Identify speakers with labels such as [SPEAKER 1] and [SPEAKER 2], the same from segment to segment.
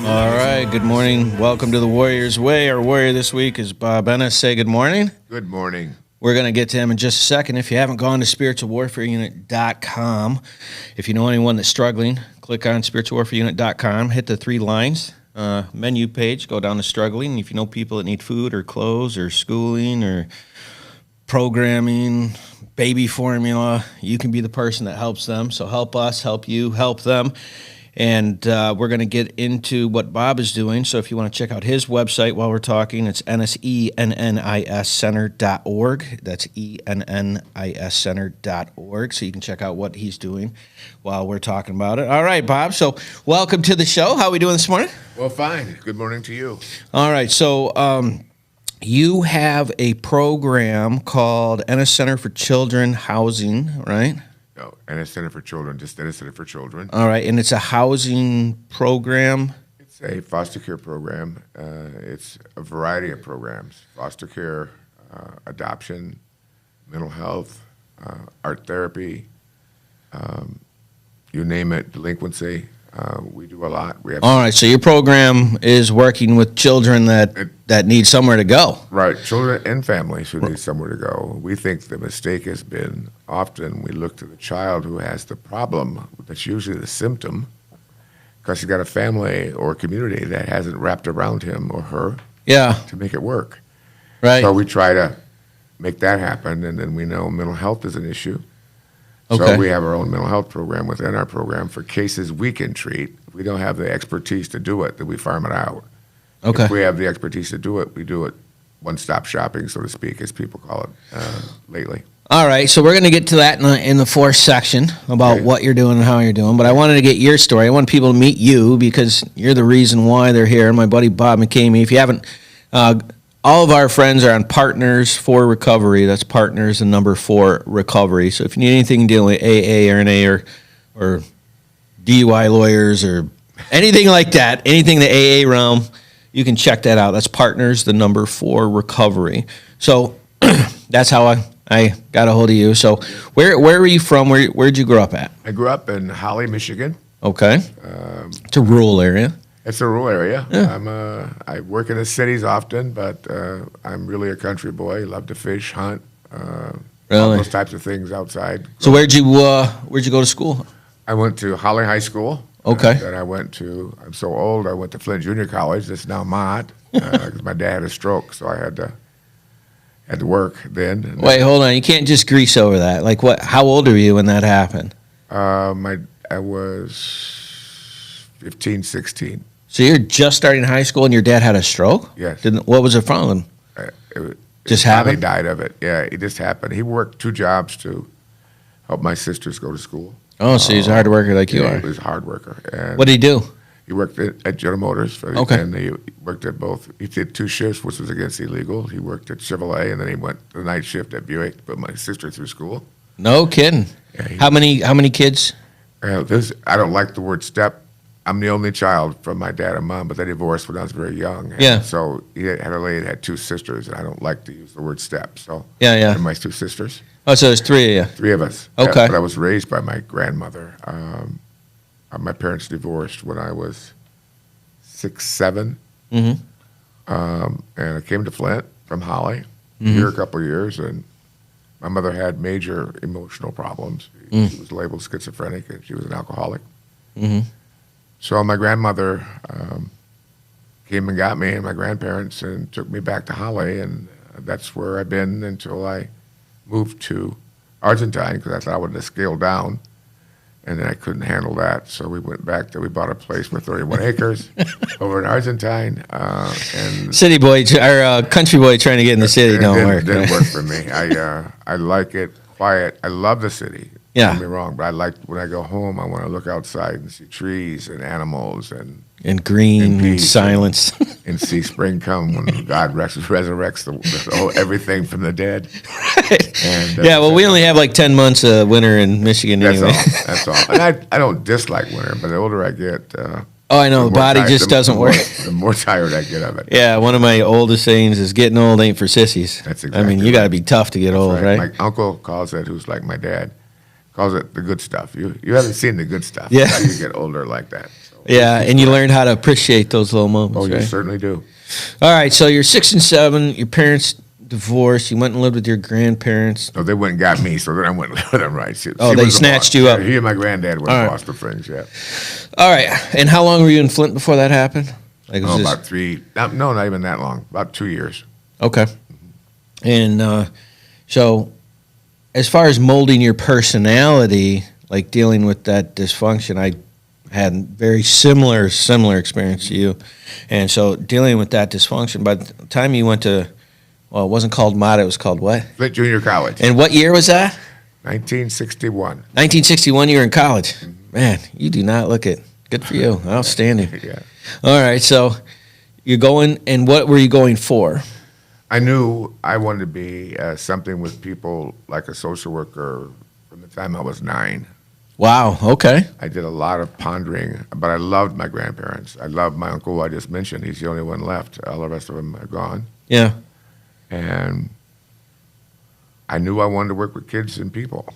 [SPEAKER 1] All right, good morning. Welcome to the Warrior's Way. Our warrior this week is Bob Ennis. Say good morning.
[SPEAKER 2] Good morning.
[SPEAKER 1] We're going to get to him in just a second. If you haven't gone to spiritualwarfareunit.com, if you know anyone that's struggling, click on spiritualwarfareunit.com, hit the three lines, menu page, go down to struggling. If you know people that need food or clothes or schooling or programming, baby formula, you can be the person that helps them. So help us, help you, help them. And we're going to get into what Bob is doing. So if you want to check out his website while we're talking, it's Ennis, E-N-N-I-S Center.org. That's E-N-N-I-S Center.org. So you can check out what he's doing while we're talking about it. All right, Bob. So welcome to the show. How are we doing this morning?
[SPEAKER 2] Well, fine. Good morning to you.
[SPEAKER 1] All right. So you have a program called Ennis Center for Children Housing, right?
[SPEAKER 2] No, Ennis Center for Children, just Ennis Center for Children.
[SPEAKER 1] All right, and it's a housing program?
[SPEAKER 2] It's a foster care program. It's a variety of programs: foster care, adoption, mental health, art therapy, you name it, delinquency. We do a lot. We have
[SPEAKER 1] All right, so your program is working with children that need somewhere to go.
[SPEAKER 2] Right, children and families who need somewhere to go. We think the mistake has been often we look to the child who has the problem, that's usually the symptom, because he's got a family or community that hasn't wrapped around him or her to make it work.
[SPEAKER 1] Right.
[SPEAKER 2] So we try to make that happen, and then we know mental health is an issue.
[SPEAKER 1] Okay.
[SPEAKER 2] So we have our own mental health program within our program for cases we can treat. If we don't have the expertise to do it, then we farm it out.
[SPEAKER 1] Okay.
[SPEAKER 2] If we have the expertise to do it, we do it one-stop shopping, so to speak, as people call it lately.
[SPEAKER 1] All right, so we're going to get to that in the fourth section about what you're doing and how you're doing. But I wanted to get your story. I want people to meet you because you're the reason why they're here. My buddy Bob McCamey, if you haven't, all of our friends are on Partners for Recovery. That's Partners and number 4 Recovery. So if you need anything dealing with AA or NA or DUI lawyers or anything like that, anything in the AA realm, you can check that out. That's Partners, the number 4 Recovery. So that's how I got a hold of you. So where were you from? Where'd you grow up at?
[SPEAKER 2] I grew up in Holly, Michigan.
[SPEAKER 1] Okay. It's a rural area.
[SPEAKER 2] It's a rural area.
[SPEAKER 1] Yeah.
[SPEAKER 2] I work in the cities often, but I'm really a country boy. Love to fish, hunt, all
[SPEAKER 1] Really?
[SPEAKER 2] those types of things outside.
[SPEAKER 1] So where'd you go to school?
[SPEAKER 2] I went to Holly High School.
[SPEAKER 1] Okay.
[SPEAKER 2] Then I went to, I'm so old, I went to Flint Junior College. That's now Mott, because my dad had a stroke, so I had to work then. And
[SPEAKER 1] Wait, hold on. You can't just grease over that. Like what? How old are you when that happened?
[SPEAKER 2] I was 15, 16.
[SPEAKER 1] So you're just starting high school and your dad had a stroke?
[SPEAKER 2] Yes.
[SPEAKER 1] What was it from? Just
[SPEAKER 2] He
[SPEAKER 1] happened?
[SPEAKER 2] died of it. Yeah, it just happened. He worked 2 jobs to help my sisters go to school.
[SPEAKER 1] Oh, so he's a hard worker like you
[SPEAKER 2] Yeah,
[SPEAKER 1] are.
[SPEAKER 2] he was a hard worker. And
[SPEAKER 1] What did he do?
[SPEAKER 2] he worked at General Motors.
[SPEAKER 1] Okay.
[SPEAKER 2] And he worked at both. He did 2 shifts, which was against illegal. He worked at Chevrolet, and then he went the night shift at Buick to put my sister through school.
[SPEAKER 1] No kidding.
[SPEAKER 2] Yeah,
[SPEAKER 1] How many kids?
[SPEAKER 2] I don't like the word step. I'm the only child from my dad and mom, but they divorced when I was very young. And
[SPEAKER 1] Yeah.
[SPEAKER 2] so he had a lady that had 2 sisters, and I don't like to use the word step. So
[SPEAKER 1] Yeah.
[SPEAKER 2] and my 2 sisters.
[SPEAKER 1] Oh, so there's 3 of you.
[SPEAKER 2] 3 of us.
[SPEAKER 1] Okay.
[SPEAKER 2] Yeah, but I was raised by my grandmother. My parents divorced when I was 6, 7.
[SPEAKER 1] Mm-hmm.
[SPEAKER 2] And I came to Flint from Holly here a couple of years, and my mother had major emotional problems. She was labeled schizophrenic, and she was an alcoholic.
[SPEAKER 1] Mm-hmm.
[SPEAKER 2] So my grandmother came and got me and my grandparents and took me back to Holly, and that's where I've been until I moved to Argentine because I thought I would have scaled down, and then I couldn't handle that. So we went back there. We bought a place for 31 acres over in Argentine. And
[SPEAKER 1] City boy, or country boy trying to get in the city don't work.
[SPEAKER 2] It didn't work for me. I like it quiet. I love the city.
[SPEAKER 1] Yeah.
[SPEAKER 2] Don't get me wrong, but I like when I go home, I want to look outside and see trees and animals and
[SPEAKER 1] green and
[SPEAKER 2] peace
[SPEAKER 1] silence.
[SPEAKER 2] and see spring come when God resurrects the whole, everything from the dead. And,
[SPEAKER 1] Yeah, well, we only have like 10 months of winter in Michigan
[SPEAKER 2] That's
[SPEAKER 1] anyway.
[SPEAKER 2] all. That's all. And I don't dislike winter, but the older I get,
[SPEAKER 1] Oh, I know. The
[SPEAKER 2] more
[SPEAKER 1] body
[SPEAKER 2] tired-
[SPEAKER 1] just doesn't work.
[SPEAKER 2] The more tired I get of it.
[SPEAKER 1] Yeah, one of my oldest sayings is getting old ain't for sissies.
[SPEAKER 2] That's
[SPEAKER 1] I
[SPEAKER 2] exactly
[SPEAKER 1] mean, you got to be tough to get
[SPEAKER 2] That's
[SPEAKER 1] old, right?
[SPEAKER 2] My uncle calls it, who's like my dad, calls it the good stuff. You haven't seen the good stuff.
[SPEAKER 1] Yeah.
[SPEAKER 2] How you get older like that. So
[SPEAKER 1] Yeah, and you learn how to appreciate those little moments.
[SPEAKER 2] Oh, you
[SPEAKER 1] right?
[SPEAKER 2] certainly do.
[SPEAKER 1] All right, so you're 6 and 7. Your parents divorced. You went and lived with your grandparents.
[SPEAKER 2] No, they went and got me, so then I went and lived with them, right? She
[SPEAKER 1] Oh, they
[SPEAKER 2] was the
[SPEAKER 1] snatched
[SPEAKER 2] boss.
[SPEAKER 1] you up.
[SPEAKER 2] Yeah, he and my granddad were
[SPEAKER 1] All
[SPEAKER 2] the
[SPEAKER 1] right.
[SPEAKER 2] boss for things, yeah.
[SPEAKER 1] All right, and how long were you in Flint before that happened? Like,
[SPEAKER 2] Oh, about 3, no, not even that long, about 2 years.
[SPEAKER 1] Okay. And so, as far as molding your personality, like dealing with that dysfunction, I had very similar experience to you. And so, dealing with that dysfunction, by the time you went to, well, it wasn't called MATA, it was called what?
[SPEAKER 2] Flint Junior College,
[SPEAKER 1] And what year was that?
[SPEAKER 2] 1961.
[SPEAKER 1] 1961, you were in college. Man, you do not look it. Good for you. Outstanding.
[SPEAKER 2] Yeah.
[SPEAKER 1] All right, so you're going, and what were you going for?
[SPEAKER 2] I knew I wanted to be something with people, like a social worker from the time I was 9.
[SPEAKER 1] Wow, okay.
[SPEAKER 2] I did a lot of pondering, but I loved my grandparents. I loved my uncle, who I just mentioned. He's the only one left. All the rest of them are gone.
[SPEAKER 1] Yeah.
[SPEAKER 2] And I knew I wanted to work with kids and people.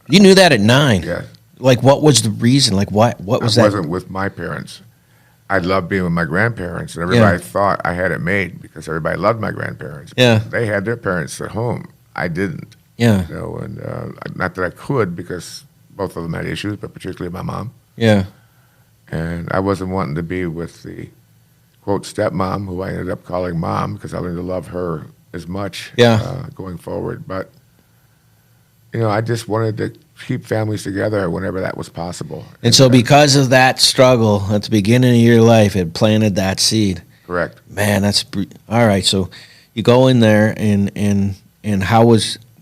[SPEAKER 1] You knew that at 9.
[SPEAKER 2] Yeah.
[SPEAKER 1] Like, what was the reason? Like, what was
[SPEAKER 2] I
[SPEAKER 1] that?
[SPEAKER 2] wasn't with my parents. I loved being with my grandparents, and everybody
[SPEAKER 1] Yeah.
[SPEAKER 2] thought I had it made because everybody loved my grandparents.
[SPEAKER 1] Yeah.
[SPEAKER 2] They had their parents at home. I didn't.
[SPEAKER 1] Yeah,
[SPEAKER 2] You know, and not that I could because both of them had issues, but particularly my mom.
[SPEAKER 1] yeah,
[SPEAKER 2] And I wasn't wanting to be with the quote stepmom, who I ended up calling mom because I learned to love her as much going forward. But you know, I just wanted to keep families together whenever that was possible.
[SPEAKER 1] and so because of that struggle at the beginning of your life, it planted that seed.
[SPEAKER 2] Correct.
[SPEAKER 1] Man, all right. So you go in there, and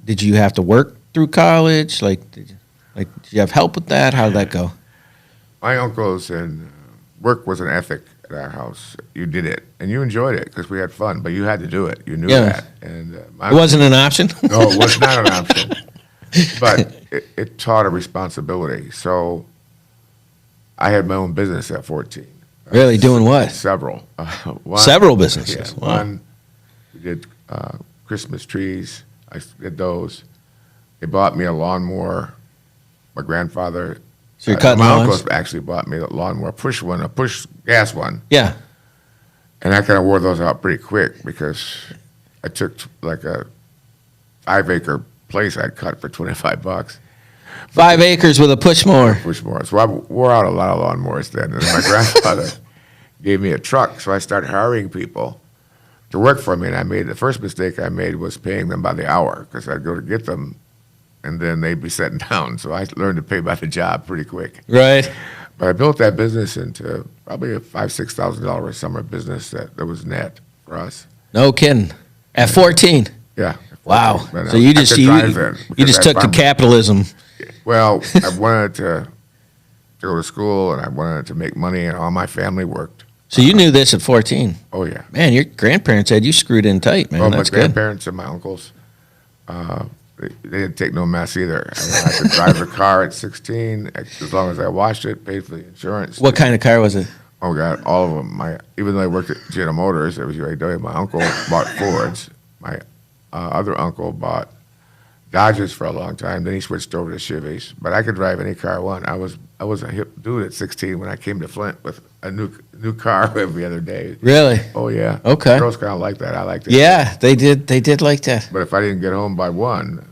[SPEAKER 1] did you have to work through college? Did you have help with that? How did that go?
[SPEAKER 2] My uncles and work was an ethic at our house. You did it, and you enjoyed it because we had fun. But you had to do it. You knew
[SPEAKER 1] Yeah.
[SPEAKER 2] that, and
[SPEAKER 1] It wasn't an option.
[SPEAKER 2] no, it was not an option. But it taught a responsibility. So I had my own business at 14.
[SPEAKER 1] Really, doing what?
[SPEAKER 2] Several.
[SPEAKER 1] Several businesses.
[SPEAKER 2] Yeah,
[SPEAKER 1] Wow.
[SPEAKER 2] one, we did Christmas trees. I did those. They bought me a lawnmower. My grandfather,
[SPEAKER 1] So you're cutting
[SPEAKER 2] my
[SPEAKER 1] lawns?
[SPEAKER 2] uncles actually bought me a lawnmower, a push gas one.
[SPEAKER 1] Yeah.
[SPEAKER 2] And I kind of wore those out pretty quick because I took like a 5-acre place I'd cut for $25.
[SPEAKER 1] 5 acres with a push mower.
[SPEAKER 2] Push more. So I wore out a lot of lawnmowers then. And my grandfather gave me a truck, so I started hiring people to work for me. And the first mistake I made was paying them by the hour because I'd go to get them, and then they'd be sitting down. So I learned to pay by the job pretty quick.
[SPEAKER 1] Right.
[SPEAKER 2] But I built that business into probably a $5,000-6,000 a summer business that was net for us.
[SPEAKER 1] No kidding. At 14.
[SPEAKER 2] Yeah.
[SPEAKER 1] Wow.
[SPEAKER 2] But
[SPEAKER 1] So you
[SPEAKER 2] I
[SPEAKER 1] just
[SPEAKER 2] could drive then
[SPEAKER 1] you
[SPEAKER 2] because
[SPEAKER 1] just
[SPEAKER 2] I
[SPEAKER 1] took to
[SPEAKER 2] farmed.
[SPEAKER 1] capitalism.
[SPEAKER 2] Well, I wanted to go to school, and I wanted to make money, and all my family worked.
[SPEAKER 1] So you knew this at 14.
[SPEAKER 2] Oh, yeah.
[SPEAKER 1] Man, your grandparents had you screwed in tight, man.
[SPEAKER 2] Well, my
[SPEAKER 1] That's good.
[SPEAKER 2] grandparents and my uncles, they didn't take no mess either. I mean, I could drive a car at 16 as long as I washed it, paid for the insurance.
[SPEAKER 1] What kind of car was it?
[SPEAKER 2] Oh, God, all of them. Even though I worked at General Motors, it was UAW. My uncle bought Fords. My other uncle bought Dodges for a long time. Then he switched over to Chevys. But I could drive any car I want. I was a hip dude at 16 when I came to Flint with a new car every other day.
[SPEAKER 1] Really?
[SPEAKER 2] Oh, yeah.
[SPEAKER 1] Okay.
[SPEAKER 2] Girls kind of like that. I liked it.
[SPEAKER 1] Yeah, they did. They did like that.
[SPEAKER 2] But if I didn't get home by 1,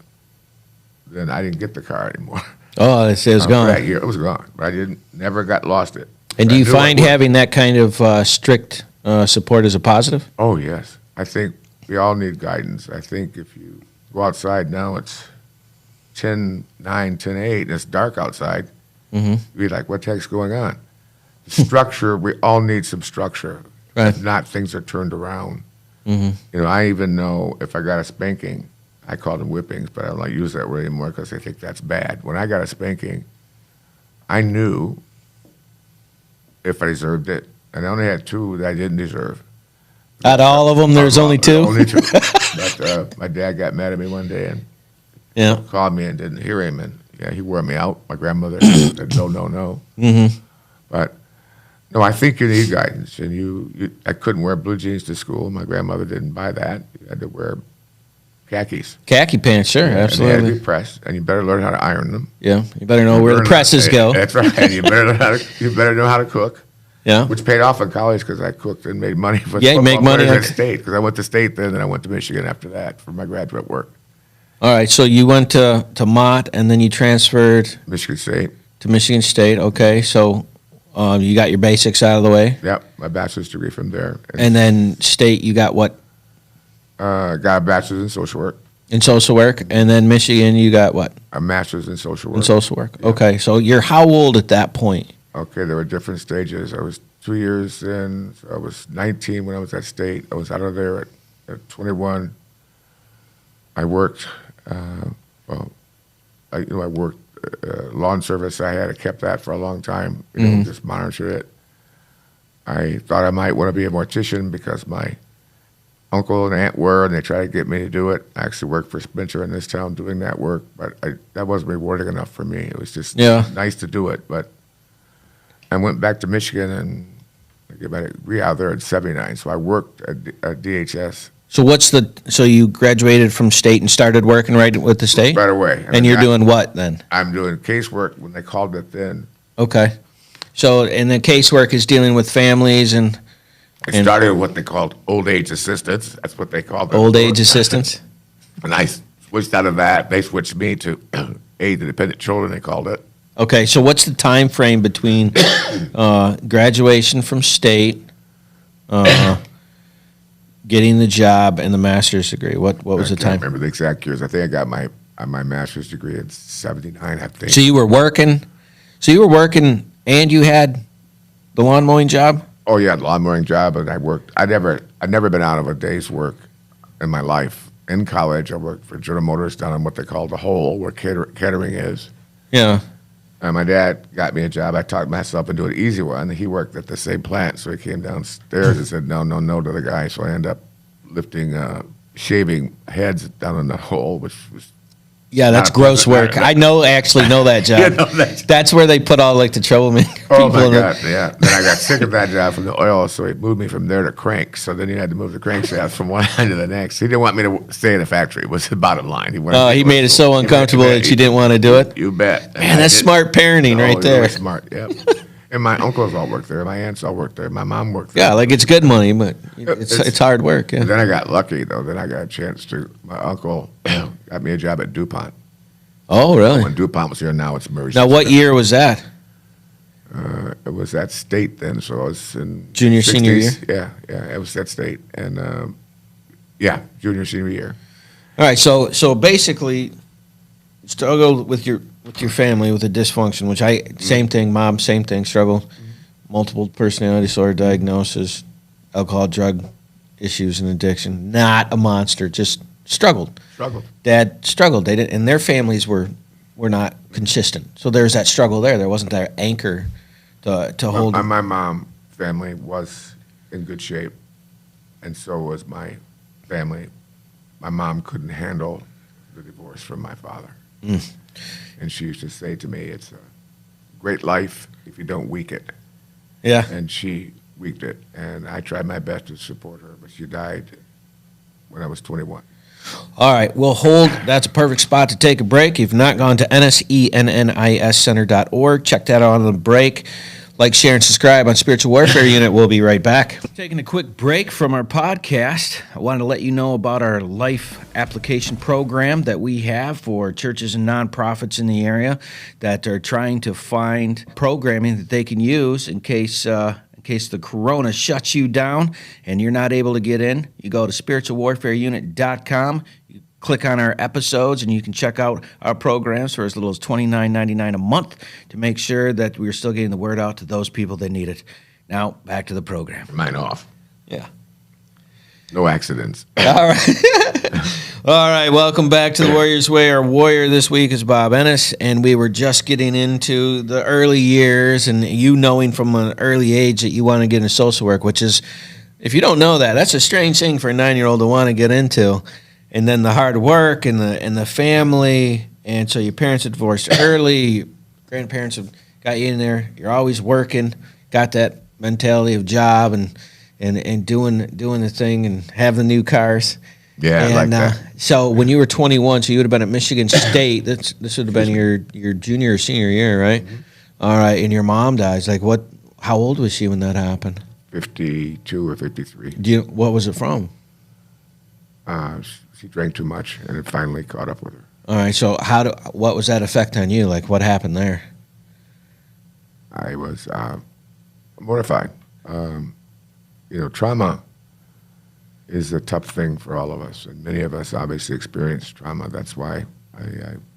[SPEAKER 2] then I didn't get the car anymore.
[SPEAKER 1] Oh, it was
[SPEAKER 2] For
[SPEAKER 1] gone.
[SPEAKER 2] that year, it was gone. But I never lost it.
[SPEAKER 1] And do
[SPEAKER 2] I
[SPEAKER 1] you
[SPEAKER 2] knew
[SPEAKER 1] find
[SPEAKER 2] I would.
[SPEAKER 1] having that kind of strict support as a positive?
[SPEAKER 2] Oh, yes. I think we all need guidance. I think if you go outside now, it's 10, 9, 10, 8, and it's dark outside.
[SPEAKER 1] Mm-hmm.
[SPEAKER 2] You'd be like, what the heck's going on? Structure, we all need some structure.
[SPEAKER 1] Right.
[SPEAKER 2] If not, things are turned around.
[SPEAKER 1] Mm-hmm.
[SPEAKER 2] You know, I even know if I got a spanking, I call them whippings, but I don't like to use that word anymore because I think that's bad. When I got a spanking, I knew if I deserved it, and I only had 2 that I didn't deserve.
[SPEAKER 1] Out of all of them, there's only 2?
[SPEAKER 2] Only 2. But my dad got mad at me one day and
[SPEAKER 1] Yeah.
[SPEAKER 2] called me and didn't hear him, and yeah, he wore me out. My grandmother said, no, no, no.
[SPEAKER 1] Mm-hmm.
[SPEAKER 2] But no, I think you need guidance, and I couldn't wear blue jeans to school. My grandmother didn't buy that. You had to wear khakis.
[SPEAKER 1] Khaki pants, sure,
[SPEAKER 2] And they had to
[SPEAKER 1] absolutely.
[SPEAKER 2] be pressed, and you better learn how to iron them.
[SPEAKER 1] Yeah, you better know where the
[SPEAKER 2] Learn
[SPEAKER 1] presses go.
[SPEAKER 2] That's right. And you better know how to cook,
[SPEAKER 1] Yeah.
[SPEAKER 2] which paid off in college because I cooked and made money with
[SPEAKER 1] Yeah, you make
[SPEAKER 2] football
[SPEAKER 1] money
[SPEAKER 2] players
[SPEAKER 1] on-
[SPEAKER 2] at state, because I went to state then, and I went to Michigan after that for my graduate work.
[SPEAKER 1] All right, so you went to Mott, and then you transferred
[SPEAKER 2] Michigan State.
[SPEAKER 1] to Michigan State. Okay, so you got your basics out of the way,
[SPEAKER 2] Yep, my bachelor's degree from there.
[SPEAKER 1] and then State, you got what
[SPEAKER 2] Got a bachelor's in social work,
[SPEAKER 1] in social work, and then Michigan, you got what
[SPEAKER 2] a master's in social work.
[SPEAKER 1] in social work. Okay, so you're how old at that point?
[SPEAKER 2] Okay, there were different stages. I was 2 years in. So I was 19 when I was at state. I was out of there at 21. I worked. I worked lawn service. I kept that for a long time. Just monitored it. I thought I might want to be a mortician because my uncle and aunt were, and they tried to get me to do it. I actually worked for Spencer in this town doing that work, but that wasn't rewarding enough for me. It was just nice to do it, but I went back to Michigan and I got my degree out there in '79. So I worked at DHS
[SPEAKER 1] So you graduated from State and started working right with the state,
[SPEAKER 2] right away.
[SPEAKER 1] and you're doing what then?
[SPEAKER 2] I'm doing casework when they called it then.
[SPEAKER 1] Okay, so and the casework is dealing with families and
[SPEAKER 2] I started with what they called old age assistance. That's what they called it.
[SPEAKER 1] old age assistance.
[SPEAKER 2] And I switched out of that. They switched me to aid to dependent children, they called it.
[SPEAKER 1] Okay, so what's the time frame between graduation from State, getting the job, and the master's degree? What was the
[SPEAKER 2] I can't
[SPEAKER 1] time?
[SPEAKER 2] remember the exact years. I think I got my master's degree in '79, I think.
[SPEAKER 1] So you were working, and you had the lawn mowing job.
[SPEAKER 2] Oh yeah, lawn mowing job, and I worked. I'd never been out of a day's work in my life. In college, I worked for General Motors down in what they call the Hole, where catering is.
[SPEAKER 1] Yeah.
[SPEAKER 2] And my dad got me a job. I talked myself into an easy one. He worked at the same plant, so he came downstairs and said no to the guy. So I ended up lifting, shaving heads down in the Hole, which was
[SPEAKER 1] Yeah, that's
[SPEAKER 2] Not a
[SPEAKER 1] gross
[SPEAKER 2] pleasant-
[SPEAKER 1] work. I actually know that job.
[SPEAKER 2] You know that-
[SPEAKER 1] That's where they put all like the troublemaker
[SPEAKER 2] Oh
[SPEAKER 1] people
[SPEAKER 2] my
[SPEAKER 1] in
[SPEAKER 2] God, yeah. Then I got sick of that job from the oil, so he moved me from there to crank. So then he had to move the crankshaft from one end to the next. He didn't want me to stay in the factory, was the bottom line.
[SPEAKER 1] He made it so uncomfortable that you didn't want to do it.
[SPEAKER 2] You bet. And
[SPEAKER 1] Man,
[SPEAKER 2] I
[SPEAKER 1] that's
[SPEAKER 2] did-
[SPEAKER 1] smart parenting right there.
[SPEAKER 2] Really smart, yep. And my uncles all worked there. My aunts all worked there. My mom worked there.
[SPEAKER 1] Yeah, like it's good money, but it's hard work. Yeah.
[SPEAKER 2] Then I got lucky, though. Then I got a chance to, my uncle got me a job at DuPont.
[SPEAKER 1] Oh, really?
[SPEAKER 2] When DuPont was here, now it's Mercy.
[SPEAKER 1] Now, what year was that?
[SPEAKER 2] It was at state then, so I was in
[SPEAKER 1] Junior,
[SPEAKER 2] 60s.
[SPEAKER 1] senior year?
[SPEAKER 2] Yeah, it was at state, and junior, senior year.
[SPEAKER 1] All right, so basically, struggled with your family with a dysfunction, which same thing, mom, same thing, struggle, multiple personality disorder diagnosis, alcohol, drug issues, and addiction. Not a monster, just struggled. Dad struggled. They didn't, and their families were not consistent. So there's that struggle there. There wasn't that anchor to hold.
[SPEAKER 2] My mom family was in good shape, and so was my family. My mom couldn't handle the divorce from my father. And she used to say to me, it's a great life if you don't weak it.
[SPEAKER 1] Yeah.
[SPEAKER 2] And she weaked it. And I tried my best to support her, but she died when I was 21.
[SPEAKER 1] All right, we'll hold. That's a perfect spot to take a break. If you've not gone to nscenter.org, check that out on the break. Like, share, and subscribe on Spiritual Warfare Unit. We'll be right back. Taking a quick break from our podcast, I wanted to let you know about our life application program that we have for churches and nonprofits in the area that are trying to find programming that they can use in case the corona shuts you down and you're not able to get in. You go to spiritualwarfareunit.com. You click on our episodes, and you can check out our programs for as little as $29.99 a month to make sure that we're still getting the word out to those people that need it. Now, back to the program.
[SPEAKER 2] Mine off.
[SPEAKER 1] Yeah.
[SPEAKER 2] No accidents.
[SPEAKER 1] All right. All right, welcome back to the Warrior's Way. Our warrior this week is Bob Ennis, and we were just getting into the early years and you knowing from an early age that you want to get into social work, which is, if you don't know that, that's a strange thing for a 9-year-old to want to get into. And then the hard work and the family, and so your parents are divorced early, grandparents have got you in there, you're always working, got that mentality of job and doing the thing and have the new cars.
[SPEAKER 2] Yeah,
[SPEAKER 1] And
[SPEAKER 2] like that.
[SPEAKER 1] so when you were 21, so you would have been at Michigan State. This would have been your junior or senior year, right?
[SPEAKER 2] Mm-hmm.
[SPEAKER 1] All right, and your mom dies. Like what? How old was she when that happened?
[SPEAKER 2] 52 or 53.
[SPEAKER 1] What was it from?
[SPEAKER 2] She drank too much, and it finally caught up with her.
[SPEAKER 1] All right, so what was that effect on you? Like what happened there?
[SPEAKER 2] I was mortified. Trauma is a tough thing for all of us, and many of us obviously experience trauma. That's why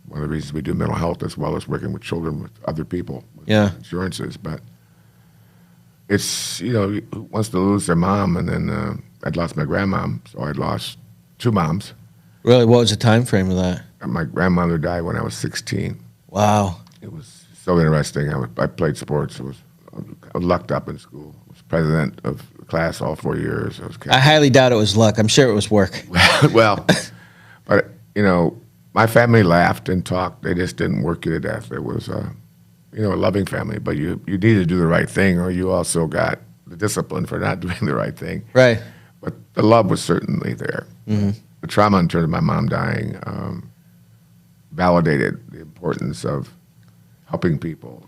[SPEAKER 2] one of the reasons we do mental health as well as working with children with other people with
[SPEAKER 1] Yeah.
[SPEAKER 2] insurances. But it's who wants to lose their mom, and then I'd lost my grandmom, so I'd lost two moms.
[SPEAKER 1] Really, what was the time frame of that?
[SPEAKER 2] And my grandmother died when I was 16.
[SPEAKER 1] Wow.
[SPEAKER 2] It was so interesting. I played sports. I was lucked up in school. I was president of the class all 4 years.
[SPEAKER 1] I highly doubt it was luck. I'm sure it was work.
[SPEAKER 2] Well, but my family laughed and talked. They just didn't work you to death. It was a loving family, but you needed to do the right thing, or you also got the discipline for not doing the right thing.
[SPEAKER 1] Right.
[SPEAKER 2] But the love was certainly there.
[SPEAKER 1] Mm-hmm.
[SPEAKER 2] The trauma in terms of my mom dying validated the importance of helping people.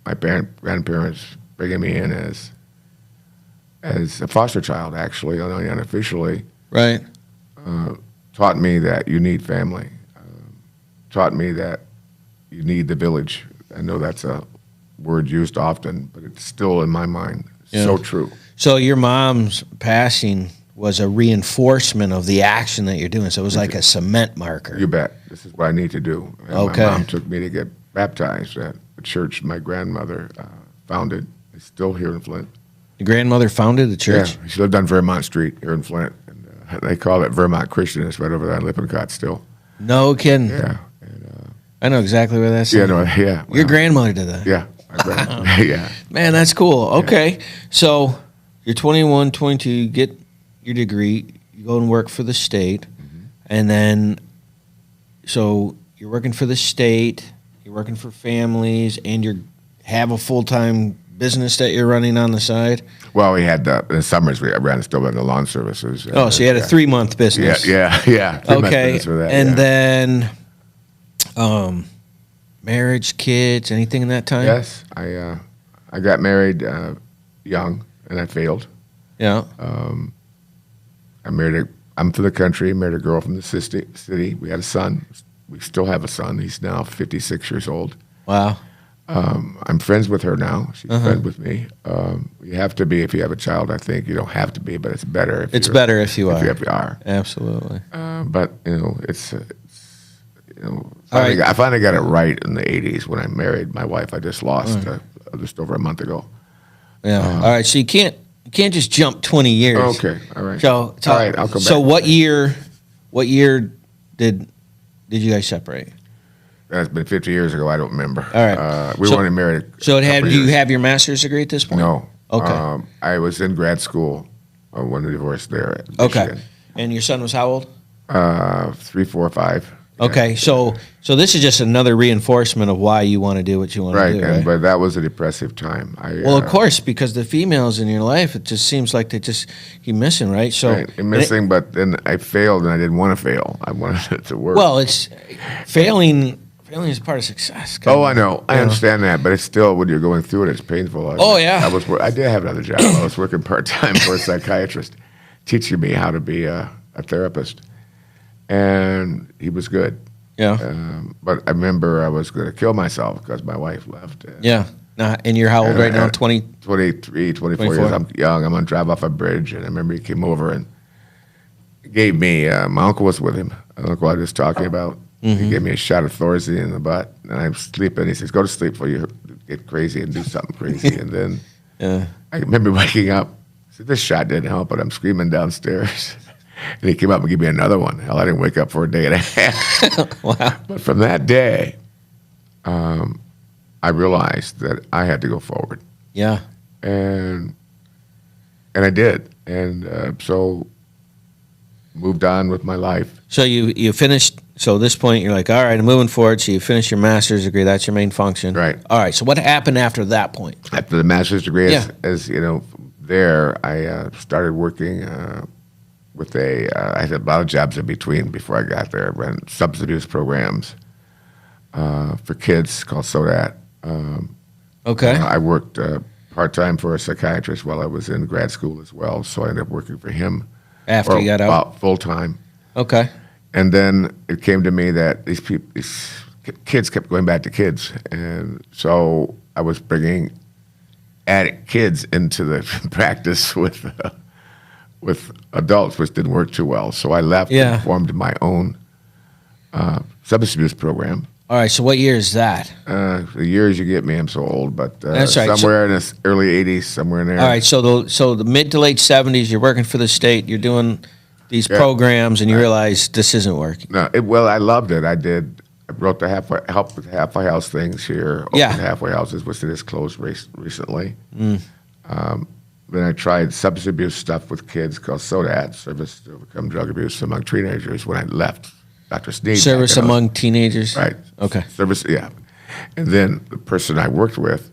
[SPEAKER 2] My grandparents bringing me in as a foster child, actually, although unofficially,
[SPEAKER 1] Right.
[SPEAKER 2] taught me that you need family. Taught me that you need the village. I know that's a word used often, but it's still in my mind so true.
[SPEAKER 1] So your mom's passing was a reinforcement of the action that you're doing. So it was like a cement marker.
[SPEAKER 2] You bet. This is what I need to do. And
[SPEAKER 1] Okay.
[SPEAKER 2] My mom took me to get baptized at a church my grandmother founded. It's still here in Flint.
[SPEAKER 1] Your grandmother founded the church?
[SPEAKER 2] Yeah, she lived on Vermont Street here in Flint. And they call it Vermont Christian. It's right over there on Lippincott still.
[SPEAKER 1] No kidding.
[SPEAKER 2] Yeah.
[SPEAKER 1] I know exactly where that's
[SPEAKER 2] Yeah,
[SPEAKER 1] at.
[SPEAKER 2] no, yeah.
[SPEAKER 1] Your grandmother did that?
[SPEAKER 2] Yeah. Yeah.
[SPEAKER 1] Man, that's cool. Okay. So you're 21, 22, you get your degree, you go and work for the state, and then, so you're working for the state, you're working for families, and you have a full-time business that you're running on the side?
[SPEAKER 2] Well, we had, in the summers, we ran still the lawn services.
[SPEAKER 1] Oh, so you had a 3-month business.
[SPEAKER 2] Yeah. 3 month
[SPEAKER 1] Okay.
[SPEAKER 2] business for that,
[SPEAKER 1] And
[SPEAKER 2] yeah.
[SPEAKER 1] then marriage, kids, anything in that time?
[SPEAKER 2] Yes, I got married young, and I failed.
[SPEAKER 1] Yeah.
[SPEAKER 2] I'm from the country, married a girl from the city. We had a son. We still have a son. He's now 56 years old.
[SPEAKER 1] Wow.
[SPEAKER 2] I'm friends with her now. She's friends with me. You have to be if you have a child, I think. You don't have to be, but it's better if
[SPEAKER 1] It's better if you are.
[SPEAKER 2] If you are.
[SPEAKER 1] Absolutely.
[SPEAKER 2] But, it's
[SPEAKER 1] All right.
[SPEAKER 2] I finally got it right in the 80s when I married my wife. I just lost just over a month ago.
[SPEAKER 1] Yeah. All right. So you can't just jump 20 years.
[SPEAKER 2] Okay. All right.
[SPEAKER 1] So
[SPEAKER 2] All right, I'll come
[SPEAKER 1] So
[SPEAKER 2] back.
[SPEAKER 1] what year did you guys separate?
[SPEAKER 2] That's been 50 years ago. I don't remember.
[SPEAKER 1] All right.
[SPEAKER 2] We
[SPEAKER 1] So-
[SPEAKER 2] were only married.
[SPEAKER 1] So
[SPEAKER 2] do
[SPEAKER 1] you have your master's degree at this point?
[SPEAKER 2] No.
[SPEAKER 1] Okay.
[SPEAKER 2] I was in grad school when the divorce there at
[SPEAKER 1] Okay.
[SPEAKER 2] Michigan.
[SPEAKER 1] And your son was how old?
[SPEAKER 2] 3, 4, 5.
[SPEAKER 1] Okay. So this is just another reinforcement of why you want to do what you want
[SPEAKER 2] Right,
[SPEAKER 1] to do, right?
[SPEAKER 2] but that was a depressive time.
[SPEAKER 1] Well, of course, because the females in your life, it just seems like they just keep missing, right? So
[SPEAKER 2] Right, and missing, but then I failed, and I didn't want to fail. I wanted it to work.
[SPEAKER 1] well, it's failing. Failing is part of success.
[SPEAKER 2] Oh, I know. I
[SPEAKER 1] Yeah.
[SPEAKER 2] understand that, but it's still, when you're going through it, it's painful.
[SPEAKER 1] Oh, yeah.
[SPEAKER 2] I did have another job. I was working part-time for a psychiatrist, teaching me how to be a therapist. And he was good.
[SPEAKER 1] Yeah.
[SPEAKER 2] But I remember I was going to kill myself because my wife left.
[SPEAKER 1] Yeah. And you're how old right now? 20?
[SPEAKER 2] 23, 24
[SPEAKER 1] 24.
[SPEAKER 2] years. I'm young. I'm going to drive off a bridge. And I remember he came over and gave me, my uncle was with him, the uncle I was talking about. He gave me a shot of Thorazine in the butt. And I'm sleeping. He says, go to sleep before you get crazy and do something crazy. And then I remember waking up. I said, this shot didn't help, but I'm screaming downstairs. And he came up and gave me another one. Hell, I didn't wake up for a day and a half.
[SPEAKER 1] Wow.
[SPEAKER 2] But from that day, I realized that I had to go forward.
[SPEAKER 1] Yeah.
[SPEAKER 2] And I did. And so moved on with my life.
[SPEAKER 1] So you finished. So at this point, you're like, all right, I'm moving forward. So you finished your master's degree. That's your main function.
[SPEAKER 2] Right.
[SPEAKER 1] All right. So what happened after that point?
[SPEAKER 2] After the master's degree,
[SPEAKER 1] Yeah.
[SPEAKER 2] as you know, there I started working with I had a lot of jobs in between before I got there. I ran substance abuse programs for kids called SODAT.
[SPEAKER 1] Okay.
[SPEAKER 2] I worked part-time for a psychiatrist while I was in grad school as well, so I ended up working for him.
[SPEAKER 1] After you got out?
[SPEAKER 2] About full-time.
[SPEAKER 1] Okay.
[SPEAKER 2] And then it came to me that these kids kept going back to kids. And so I was bringing addict kids into the practice with adults, which didn't work too well. So I left and formed my own substance abuse program.
[SPEAKER 1] All right, so what year is that?
[SPEAKER 2] The years you get me, I'm so old, but
[SPEAKER 1] That's right.
[SPEAKER 2] somewhere in the early 80s, somewhere in there.
[SPEAKER 1] All right, so the mid to late 70s, you're working for the state, you're doing these programs, and you realize this isn't working.
[SPEAKER 2] No, well, I loved it. I wrote the helped with halfway house things here. Opened halfway houses, which it is closed recently. Then I tried substance abuse stuff with kids called SODAT, Service to Overcome Drug Abuse Among Teenagers, when I left Dr. Sneed.
[SPEAKER 1] Service among teenagers?
[SPEAKER 2] Right.
[SPEAKER 1] Okay.
[SPEAKER 2] Service, yeah. And then the person I worked with,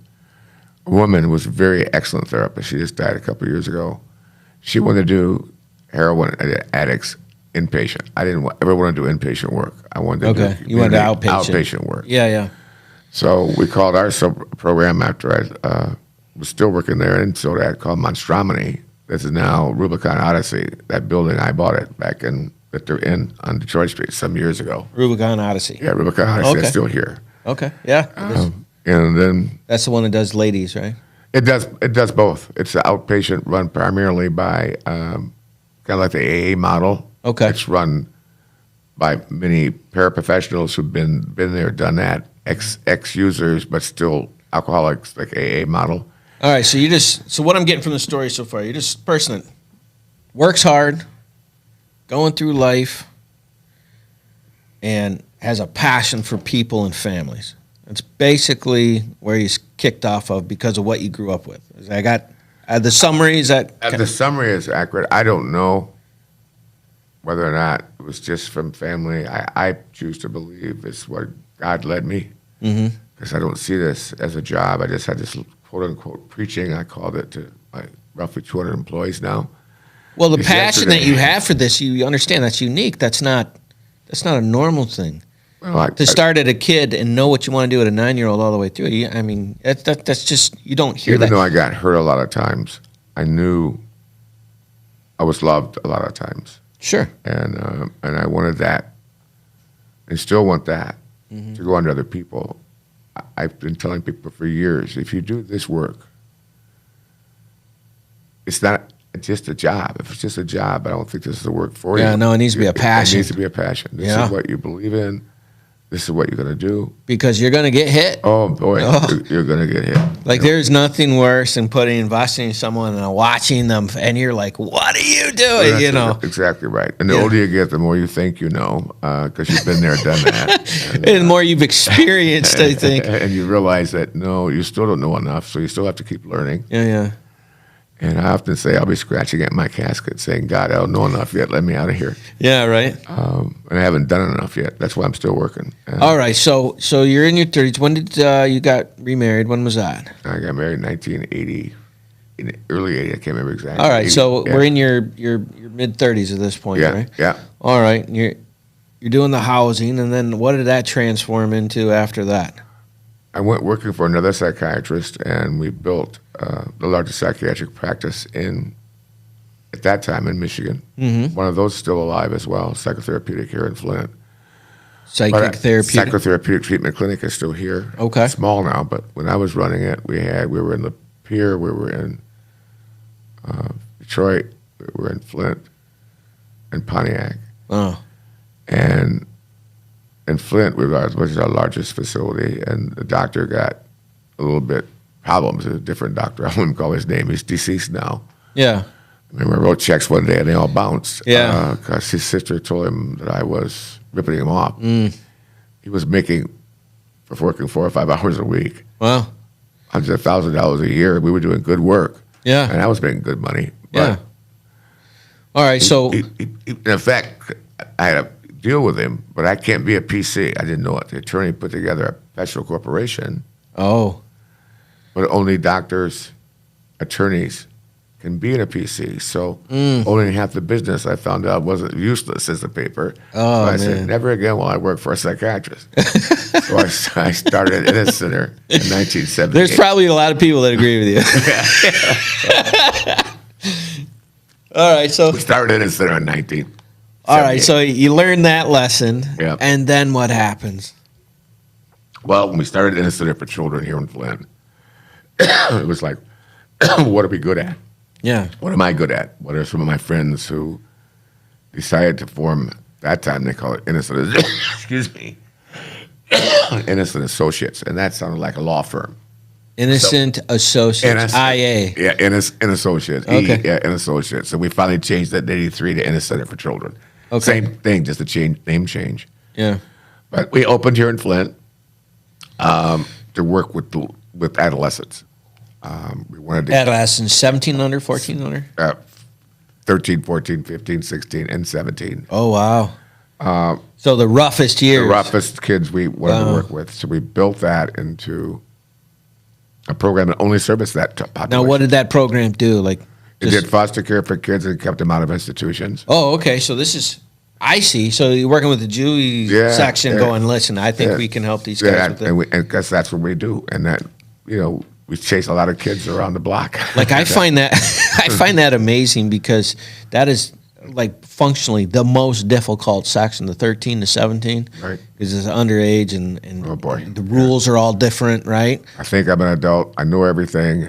[SPEAKER 2] a woman, was a very excellent therapist. She just died a couple of years ago. She wanted to do heroin addicts inpatient. I didn't ever want to do inpatient work. I wanted to do
[SPEAKER 1] you wanted
[SPEAKER 2] outpatient work.
[SPEAKER 1] Yeah.
[SPEAKER 2] So we called our program after I was still working there in SODAT called Monstromony. This is now Rubicon Odyssey. That building, I bought it back that they're in on Detroit Street some years ago.
[SPEAKER 1] Rubicon Odyssey.
[SPEAKER 2] Yeah, Rubicon Odyssey. It's still here.
[SPEAKER 1] Okay, yeah.
[SPEAKER 2] And then
[SPEAKER 1] that's the one that does ladies, right?
[SPEAKER 2] It does both. It's an outpatient run primarily by kind of like the AA model.
[SPEAKER 1] Okay.
[SPEAKER 2] It's run by many paraprofessionals who've been there, done that, ex-users, but still alcoholics, like AA model.
[SPEAKER 1] All right, so what I'm getting from the story so far, you're just a person that works hard, going through life, and has a passion for people and families. That's basically where he's kicked off of because of what you grew up with. I got the summary. Is that
[SPEAKER 2] the summary is accurate? I don't know whether or not it was just from family. I choose to believe it's what God led me, because I don't see this as a job. I just had this quote-unquote preaching, I called it, to my roughly 200 employees now.
[SPEAKER 1] Well, the passion that you have for this, you understand that's unique. That's not a normal thing.
[SPEAKER 2] Well,
[SPEAKER 1] to start at a kid and know what you want to do at a 9-year-old all the way through. I mean, that's just, you don't hear that.
[SPEAKER 2] Even though I got hurt a lot of times, I knew I was loved a lot of times.
[SPEAKER 1] Sure.
[SPEAKER 2] And I wanted that, and still want that, to go on to other people. I've been telling people for years, if you do this work, it's not just a job. If it's just a job, I don't think this is the work for you.
[SPEAKER 1] Yeah, no, it needs to be a passion.
[SPEAKER 2] It needs to be a passion. This is what you believe in. This is what you're going to do.
[SPEAKER 1] Because you're going to get hit.
[SPEAKER 2] Oh, boy, you're going to get hit.
[SPEAKER 1] Like, there's nothing worse than investing in someone and watching them, and you're like, what are you doing,
[SPEAKER 2] Exactly right. And the older you get, the more you think you know, because you've been there, done that.
[SPEAKER 1] And the more you've experienced, I think.
[SPEAKER 2] And you realize that, no, you still don't know enough, so you still have to keep learning.
[SPEAKER 1] Yeah.
[SPEAKER 2] And I often say, I'll be scratching at my casket saying, God, I don't know enough yet. Let me out of here.
[SPEAKER 1] Yeah, right.
[SPEAKER 2] And I haven't done enough yet. That's why I'm still working.
[SPEAKER 1] All right. So you're in your 30s. When did you got remarried? When was that?
[SPEAKER 2] I got married in 1980. In the early 80s. I can't remember exactly.
[SPEAKER 1] All right.
[SPEAKER 2] 80,
[SPEAKER 1] So we're in your mid-30s at this point, right?
[SPEAKER 2] Yeah.
[SPEAKER 1] All right. You're doing the housing, and then what did that transform into after that?
[SPEAKER 2] I went working for another psychiatrist, and we built the largest psychiatric practice at that time in Michigan. One of those still alive as well, psychotherapeutic here in Flint. Psychotherapeutic treatment clinic is still here.
[SPEAKER 1] Okay.
[SPEAKER 2] It's small now, but when I was running it, we were in Lapeer, we were in Detroit, we were in Flint, and Pontiac.
[SPEAKER 1] Oh.
[SPEAKER 2] And in Flint, which is our largest facility, and the doctor got a little bit problems. A different doctor, I wouldn't call his name. He's deceased now.
[SPEAKER 1] Yeah.
[SPEAKER 2] I remember I wrote checks one day and they all bounced.
[SPEAKER 1] Yeah.
[SPEAKER 2] Because his sister told him that I was ripping him off. He was making, for working 4 or 5 hours a week,
[SPEAKER 1] wow,
[SPEAKER 2] $100,000 a year. We were doing good work.
[SPEAKER 1] Yeah.
[SPEAKER 2] And I was making good money. But
[SPEAKER 1] yeah. All right. So,
[SPEAKER 2] in fact, I had a deal with him, but I can't be a PC. I didn't know it. The attorney put together a professional corporation.
[SPEAKER 1] Oh.
[SPEAKER 2] But only doctors, attorneys can be in a PC. So owning half the business, I found out wasn't useless as a paper.
[SPEAKER 1] Oh,
[SPEAKER 2] so I said,
[SPEAKER 1] man.
[SPEAKER 2] never again will I work for a psychiatrist. So I started at Ennis Center in 1978.
[SPEAKER 1] There's probably a lot of people that agree with you. All right, so
[SPEAKER 2] We started at Ennis Center in 1978.
[SPEAKER 1] all right, so you learned that lesson,
[SPEAKER 2] Yeah.
[SPEAKER 1] and then what happens?
[SPEAKER 2] Well, when we started Ennis Center for Children here in Flint, it was like, what are we good at?
[SPEAKER 1] Yeah.
[SPEAKER 2] What am I good at? What are some of my friends who decided to form, that time they call it Innocent, excuse me, Innocent Associates, and that sounded like a law firm.
[SPEAKER 1] Innocent Associates, IA.
[SPEAKER 2] Yeah, Ennis and Associates.
[SPEAKER 1] Okay.
[SPEAKER 2] Yeah, and Associates. So we finally changed that in 83 to Ennis Center for Children.
[SPEAKER 1] Okay.
[SPEAKER 2] Same thing, just a name change.
[SPEAKER 1] Yeah.
[SPEAKER 2] But we opened here in Flint to work with adolescents. We wanted to
[SPEAKER 1] Adolescents, 17 under, 14 under?
[SPEAKER 2] 13, 14, 15, 16, and 17.
[SPEAKER 1] Oh, wow. So the roughest years.
[SPEAKER 2] The roughest kids we wanted to
[SPEAKER 1] Wow.
[SPEAKER 2] work with. So we built that into a program that only serviced that population.
[SPEAKER 1] Now, what did that program do? Like,
[SPEAKER 2] It did foster care for kids and kept them out of institutions.
[SPEAKER 1] oh, okay. So this is, I see. So you're working with the Jewy
[SPEAKER 2] Yeah,
[SPEAKER 1] section
[SPEAKER 2] yeah.
[SPEAKER 1] going, listen, I think
[SPEAKER 2] Yeah.
[SPEAKER 1] we can help these guys
[SPEAKER 2] Yeah,
[SPEAKER 1] with it.
[SPEAKER 2] and because that's what we do. And that, we chase a lot of kids around the block.
[SPEAKER 1] Like I find that I find that amazing because that is like functionally the most difficult section, the 13 to 17,
[SPEAKER 2] Right.
[SPEAKER 1] because it's underage and
[SPEAKER 2] Oh, boy.
[SPEAKER 1] the rules are all different, right?
[SPEAKER 2] I think I'm an adult. I know everything.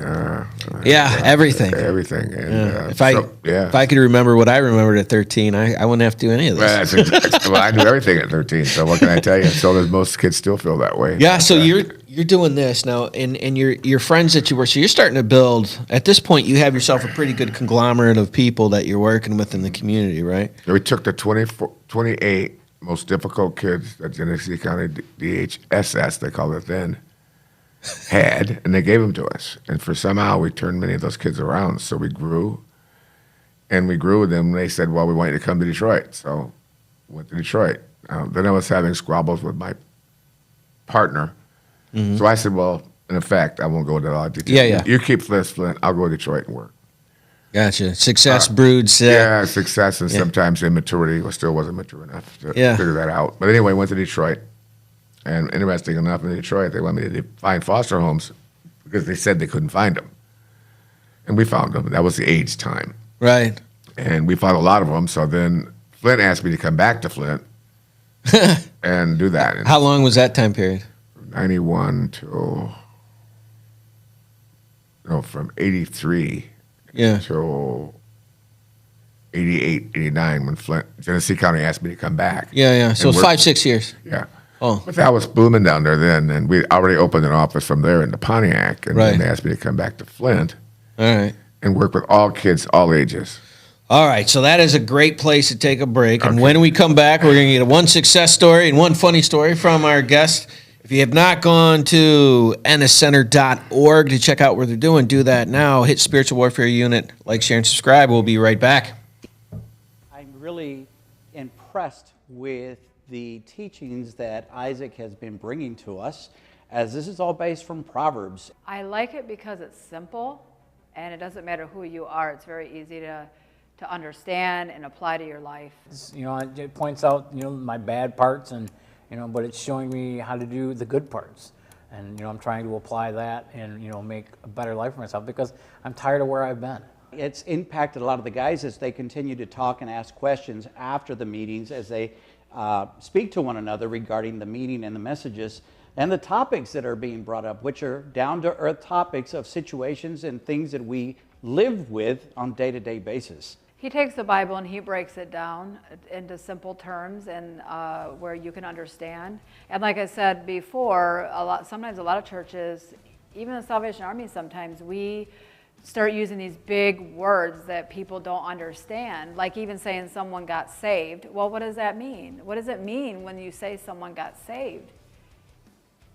[SPEAKER 1] Yeah, everything.
[SPEAKER 2] Everything. And,
[SPEAKER 1] Yeah. If
[SPEAKER 2] yeah.
[SPEAKER 1] I could remember what I remembered at 13, I wouldn't have to do any of this.
[SPEAKER 2] Well, well, I knew everything at 13. So what can I tell you? So does most kids still feel that way.
[SPEAKER 1] Yeah, so you're doing this now, and your friends that you were, so you're starting to build. At this point, you have yourself a pretty good conglomerate of people that you're working with in the community, right?
[SPEAKER 2] We took the 28 most difficult kids that Genesee County DHSS, they called it then, had, and they gave them to us. And for somehow we turned many of those kids around. So we grew, and we grew with them. They said, well, we want you to come to Detroit. So went to Detroit. Then I was having squabbles with my partner. So I said, well, in effect, I won't go into a lot of detail.
[SPEAKER 1] Yeah, yeah.
[SPEAKER 2] You keep Flint, I'll go to Detroit and work.
[SPEAKER 1] Gotcha. Success broods.
[SPEAKER 2] Yeah, success and sometimes immaturity. I still wasn't mature enough to figure that out. But anyway, went to Detroit. And interesting enough, in Detroit, they wanted me to find foster homes because they said they couldn't find them. And we found them. That was the AIDS time.
[SPEAKER 1] Right.
[SPEAKER 2] And we found a lot of them. So then Flint asked me to come back to Flint and do that. And
[SPEAKER 1] How long was that time period?
[SPEAKER 2] 91 till, from 83
[SPEAKER 1] Yeah.
[SPEAKER 2] till 88, 89 when Genesee County asked me to come back.
[SPEAKER 1] Yeah, yeah. So
[SPEAKER 2] And
[SPEAKER 1] it's
[SPEAKER 2] work-
[SPEAKER 1] 5-6 years.
[SPEAKER 2] Yeah.
[SPEAKER 1] Oh.
[SPEAKER 2] But that was booming down there then, and we already opened an office from there into Pontiac, and
[SPEAKER 1] Right.
[SPEAKER 2] then they asked me to come back to Flint
[SPEAKER 1] All right.
[SPEAKER 2] and work with all kids, all ages.
[SPEAKER 1] All right, so that is a great place to take a break. And when we come back, we're going to get one success story and one funny story from our guest. If you have not gone to enniscenter.org to check out what they're doing, do that now. Hit Spiritual Warfare Unit, like, share, and subscribe. We'll be right back.
[SPEAKER 3] I'm really impressed with the teachings that Isaac has been bringing to us, as this is all based from Proverbs.
[SPEAKER 4] I like it because it's simple, and it doesn't matter who you are. It's very easy to understand and apply to your life.
[SPEAKER 5] It points out, my bad parts, and but it's showing me how to do the good parts, and I'm trying to apply that and make a better life for myself because I'm tired of where I've been.
[SPEAKER 3] It's impacted a lot of the guys as they continue to talk and ask questions after the meetings, as they speak to one another regarding the meeting and the messages and the topics that are being brought up, which are down-to-earth topics of situations and things that we live with on a day-to-day basis.
[SPEAKER 4] He takes the Bible and he breaks it down into simple terms and where you can understand. And like I said before, sometimes a lot of churches, even the Salvation Army, sometimes we start using these big words that people don't understand, like even saying someone got saved. Well, what does that mean? What does it mean when you say someone got saved?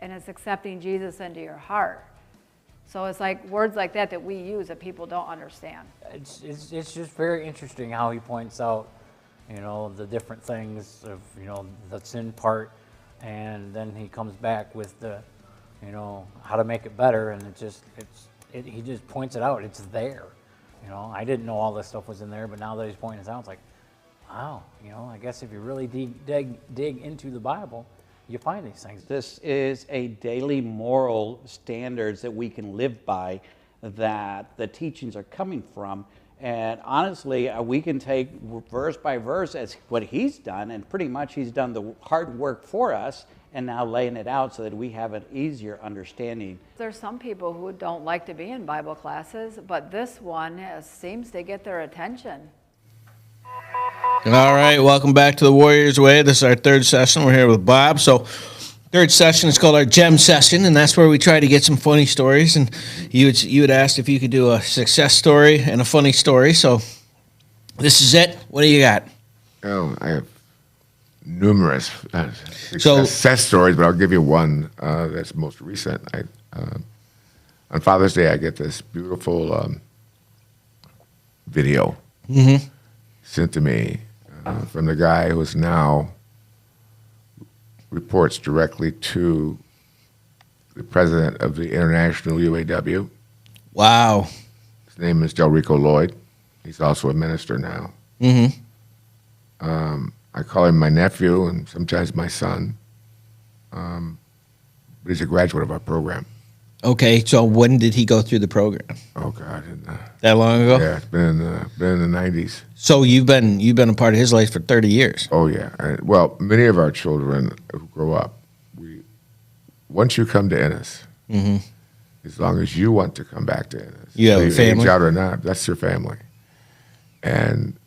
[SPEAKER 4] And it's accepting Jesus into your heart. So it's like words like that we use that people don't understand.
[SPEAKER 5] It's just very interesting how he points out, the different things of, the sin part, and then he comes back with the, how to make it better, and he just points it out. It's there. You know, I didn't know all this stuff was in there, but now that he's pointing it out, it's like, wow, you know, I guess if you really dig into the Bible, you find these things.
[SPEAKER 3] This is a daily moral standards that we can live by, that the teachings are coming from. And honestly, we can take verse by verse as what he's done, and pretty much he's done the hard work for us, and now laying it out so that we have an easier understanding.
[SPEAKER 4] There's some people who don't like to be in Bible classes, but this one seems to get their attention.
[SPEAKER 1] All right, welcome back to the Warriors Way. This is our third session. We're here with Bob. So, third session is called our Gem Session, and that's where we try to get some funny stories. And you had asked if you could do a success story and a funny story. So, this is it. What do you got?
[SPEAKER 2] Oh, I have numerous success stories, but I'll give you one that's most recent. On Father's Day, I get this beautiful video sent to me from the guy who's now reports directly to the president of the International UAW.
[SPEAKER 1] Wow.
[SPEAKER 2] His name is Delrico Lloyd. He's also a minister now. I call him my nephew and sometimes my son. But he's a graduate of our program.
[SPEAKER 1] Okay, so when did he go through the program?
[SPEAKER 2] Oh God,
[SPEAKER 1] That long ago?
[SPEAKER 2] yeah, it's been in the '90s.
[SPEAKER 1] So you've been a part of his life for 30 years.
[SPEAKER 2] Oh yeah. Well, many of our children who grow up, once you come to Ennis, as long as you want to come back to Ennis,
[SPEAKER 1] You have a
[SPEAKER 2] age
[SPEAKER 1] family?
[SPEAKER 2] out or not, that's your family, and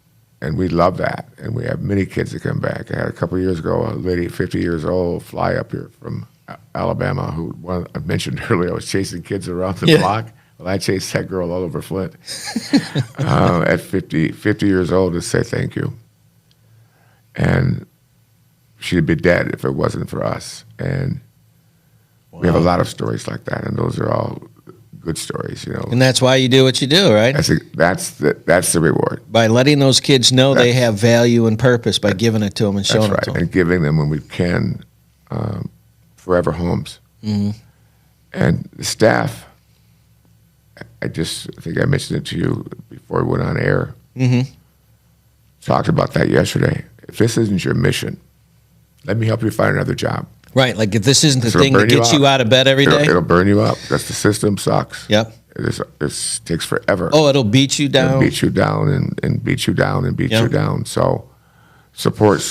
[SPEAKER 2] we love that, and we have many kids that come back. I had a couple of years ago a lady, 50 years old, fly up here from Alabama, who I mentioned earlier, I was chasing kids around the block. Well, I chased that girl all over Flint at 50 years old to say thank you. And she'd be dead if it wasn't for us. And we have a lot of stories like that, and those are all good stories, you know.
[SPEAKER 1] And that's why you do what you do, right?
[SPEAKER 2] That's the reward.
[SPEAKER 1] By letting those kids know they have value and purpose by giving it to them and showing
[SPEAKER 2] That's
[SPEAKER 1] it to
[SPEAKER 2] right,
[SPEAKER 1] them.
[SPEAKER 2] and giving them when we can forever homes. And the staff, I think I mentioned it to you before we went on air. Talked about that yesterday. If this isn't your mission, let me help you find another job.
[SPEAKER 1] Right, like if this isn't the
[SPEAKER 2] It'll
[SPEAKER 1] thing that
[SPEAKER 2] burn you
[SPEAKER 1] gets you
[SPEAKER 2] out.
[SPEAKER 1] out of bed every day.
[SPEAKER 2] It'll burn you up because the system sucks.
[SPEAKER 1] Yep.
[SPEAKER 2] This takes forever.
[SPEAKER 1] Oh, it'll beat you down.
[SPEAKER 2] It'll beat you down and beat you down and beat you down. So support,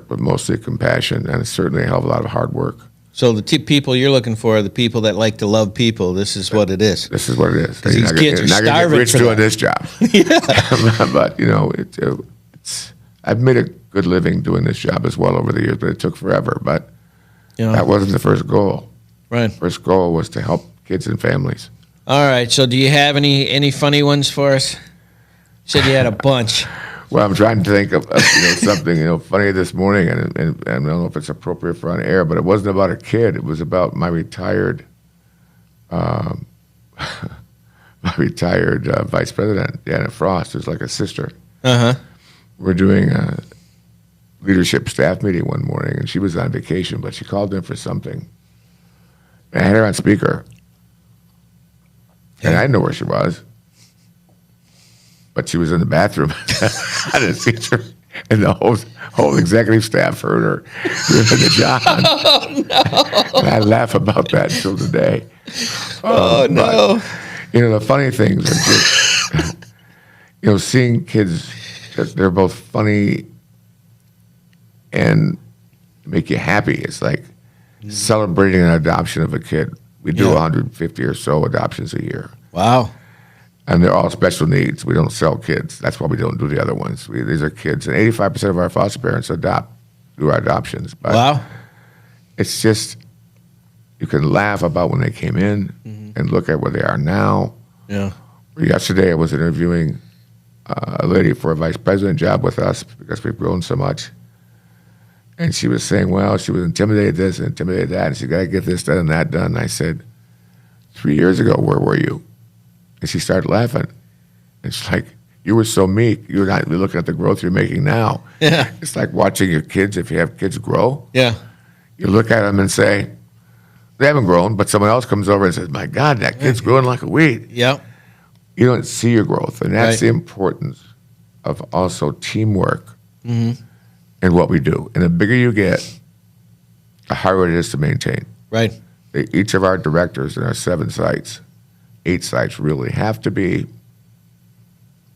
[SPEAKER 2] but mostly compassion, and certainly a hell of a lot of hard work.
[SPEAKER 1] So the people you're looking for are the people that like to love people. This is what it is.
[SPEAKER 2] This is what it is.
[SPEAKER 1] These kids are
[SPEAKER 2] not gonna
[SPEAKER 1] starving
[SPEAKER 2] get rich
[SPEAKER 1] for
[SPEAKER 2] doing
[SPEAKER 1] that.
[SPEAKER 2] this job. But you know, it's. I've made a good living doing this job as well over the years, but it took forever. But that wasn't the first goal.
[SPEAKER 1] Right.
[SPEAKER 2] First goal was to help kids and families.
[SPEAKER 1] All right. So do you have any funny ones for us? You said you had a bunch.
[SPEAKER 2] Well, I'm trying to think of something funny this morning, and I don't know if it's appropriate for on air, but it wasn't about a kid. It was about my retired, vice president, Janet Frost, who's like a sister. We're doing a leadership staff meeting one morning, and she was on vacation, but she called in for something. And I had her on speaker, and I didn't know where she was. But she was in the bathroom. I didn't see her. And the whole executive staff heard her ripping the John. Oh, no. And I laugh about that until today.
[SPEAKER 1] Oh, no.
[SPEAKER 2] But, the funny things are just, seeing kids, they're both funny and make you happy. It's like celebrating an adoption of a kid. We do 150 or so adoptions a year.
[SPEAKER 1] Wow.
[SPEAKER 2] And they're all special needs. We don't sell kids. That's why we don't do the other ones. These are kids. And 85% of our foster parents adopt through our adoptions. But
[SPEAKER 1] wow.
[SPEAKER 2] It's just, you can laugh about when they came in and look at where they are now.
[SPEAKER 1] Yeah.
[SPEAKER 2] Yesterday I was interviewing a lady for a vice president job with us because we've grown so much. And she was saying, well, she was intimidated this and intimidated that. And she got to get this done and that done. And I said, 3 years ago, where were you? And she started laughing. It's like, you were so meek. You're not looking at the growth you're making now.
[SPEAKER 1] Yeah.
[SPEAKER 2] It's like watching your kids, if you have kids, grow.
[SPEAKER 1] Yeah.
[SPEAKER 2] You look at them and say, they haven't grown, but someone else comes over and says, my God, that kid's growing like a weed.
[SPEAKER 1] Yep.
[SPEAKER 2] you don't see your growth. And that's
[SPEAKER 1] Right.
[SPEAKER 2] the importance of also teamwork in what we do. And the bigger you get, the harder it is to maintain.
[SPEAKER 1] Right.
[SPEAKER 2] Each of our directors in our 7 sites, 8 sites really, have to be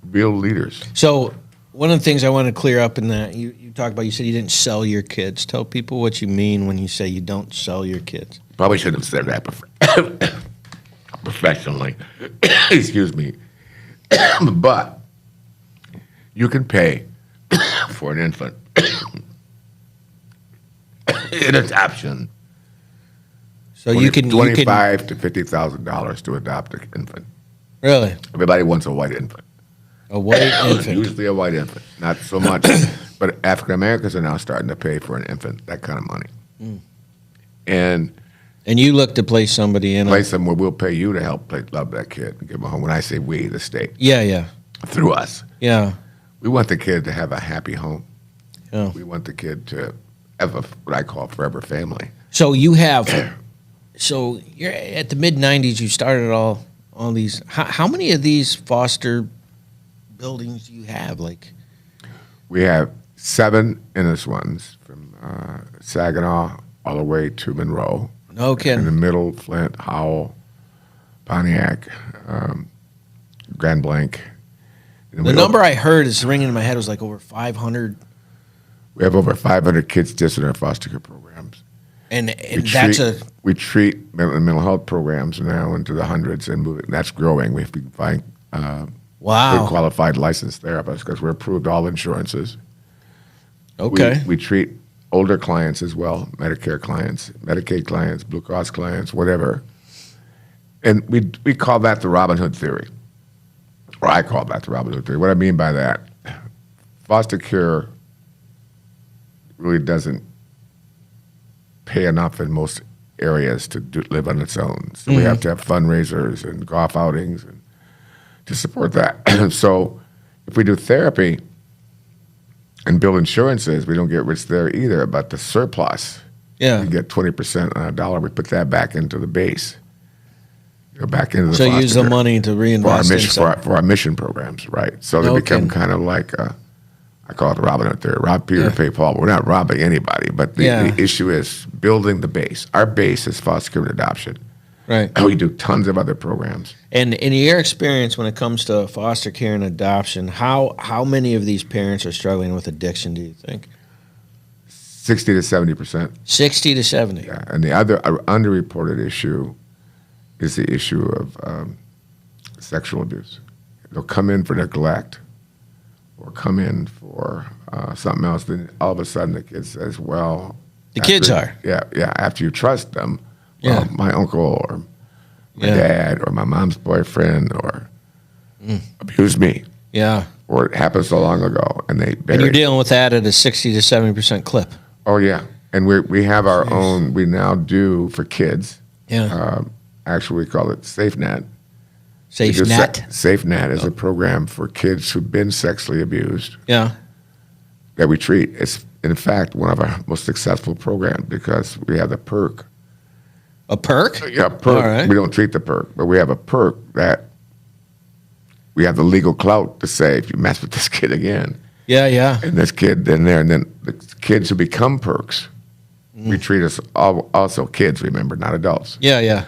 [SPEAKER 2] real leaders.
[SPEAKER 1] So one of the things I want to clear up in that you talked about, you said you didn't sell your kids. Tell people what you mean when you say you don't sell your kids.
[SPEAKER 2] Probably shouldn't have said that professionally. Excuse me. But you can pay for an infant in adoption.
[SPEAKER 1] So you can
[SPEAKER 2] $25,000 to $50,000 to adopt an infant.
[SPEAKER 1] really
[SPEAKER 2] Everybody wants a white infant.
[SPEAKER 1] a white infant.
[SPEAKER 2] Usually a white infant. Not so much, but African Americans are now starting to pay for an infant, that kind of money. And
[SPEAKER 1] And you look to place somebody in.
[SPEAKER 2] place them where we'll pay you to help love that kid and give them a home. When I say we, the state,
[SPEAKER 1] Yeah.
[SPEAKER 2] through us.
[SPEAKER 1] Yeah.
[SPEAKER 2] We want the kid to have a happy home.
[SPEAKER 1] Yeah.
[SPEAKER 2] We want the kid to have what I call forever family.
[SPEAKER 1] So you have. So you're at the mid '90s. You started all these. How many of these foster buildings do you have? Like.
[SPEAKER 2] We have 7 Ennis ones from Saginaw all the way to Monroe.
[SPEAKER 1] No
[SPEAKER 2] In the
[SPEAKER 1] kidding.
[SPEAKER 2] middle, Flint, Howell, Pontiac, Grand Blanc.
[SPEAKER 1] The number I heard is ringing in my head was like over 500,
[SPEAKER 2] We have over 500 kids just in our foster care programs.
[SPEAKER 1] and
[SPEAKER 2] We
[SPEAKER 1] that's
[SPEAKER 2] treat, we treat mental health programs now into the hundreds, and that's growing. We can find good
[SPEAKER 1] wow.
[SPEAKER 2] qualified licensed therapists because we're approved all insurances.
[SPEAKER 1] Okay.
[SPEAKER 2] We treat older clients as well, Medicare clients, Medicaid clients, Blue Cross clients, whatever. And we call that the Robin Hood theory. Or I call that the Robin Hood theory. What I mean by that, foster care really doesn't pay enough in most areas to live on its own. So we have to have fundraisers and golf outings and to support that. So if we do therapy and build insurances, we don't get rich there either. But the surplus,
[SPEAKER 1] Yeah.
[SPEAKER 2] we get 20% on a dollar. We put that back into the base, back into the
[SPEAKER 1] So
[SPEAKER 2] foster
[SPEAKER 1] use the
[SPEAKER 2] care
[SPEAKER 1] money to
[SPEAKER 2] for our
[SPEAKER 1] reinvest in
[SPEAKER 2] mission for our mission programs, right? So they
[SPEAKER 1] Okay.
[SPEAKER 2] become kind of like I call it the Robin Hood theory. Rob Peter,
[SPEAKER 1] Yeah.
[SPEAKER 2] pay Paul. We're not robbing anybody, but the issue is building the base. Our base is foster care and adoption.
[SPEAKER 1] Right.
[SPEAKER 2] We do tons of other programs.
[SPEAKER 1] And in your experience, when it comes to foster care and adoption, how many of these parents are struggling with addiction? Do you think
[SPEAKER 2] 60 to 70%.
[SPEAKER 1] 60 to 70?
[SPEAKER 2] Yeah. And the other underreported issue is the issue of sexual abuse. They'll come in for neglect or come in for something else. Then all of a sudden the kid says, well.
[SPEAKER 1] The kids are.
[SPEAKER 2] Yeah. After you trust them,
[SPEAKER 1] Yeah.
[SPEAKER 2] well, my uncle or my
[SPEAKER 1] Yeah.
[SPEAKER 2] dad or my mom's boyfriend or abused me
[SPEAKER 1] Yeah.
[SPEAKER 2] or it happened so long ago and they
[SPEAKER 1] And
[SPEAKER 2] bury
[SPEAKER 1] you're
[SPEAKER 2] it.
[SPEAKER 1] dealing with that at a 60 to 70% clip.
[SPEAKER 2] Oh, yeah. And we have our own, we now do for kids.
[SPEAKER 1] Yeah.
[SPEAKER 2] Actually, we call it SafeNet.
[SPEAKER 1] Safe
[SPEAKER 2] Because
[SPEAKER 1] net.
[SPEAKER 2] SafeNet is a program for kids who've been sexually abused
[SPEAKER 1] Yeah.
[SPEAKER 2] that we treat. It's, in fact, one of our most successful programs because we have the perk.
[SPEAKER 1] A perk?
[SPEAKER 2] Yeah, perk.
[SPEAKER 1] All right.
[SPEAKER 2] We don't treat the perk, but we have a perk that we have the legal clout to say if you mess with this kid again,
[SPEAKER 1] Yeah.
[SPEAKER 2] and this kid, then the kids who become perks, we treat us also kids, remember, not adults,
[SPEAKER 1] Yeah.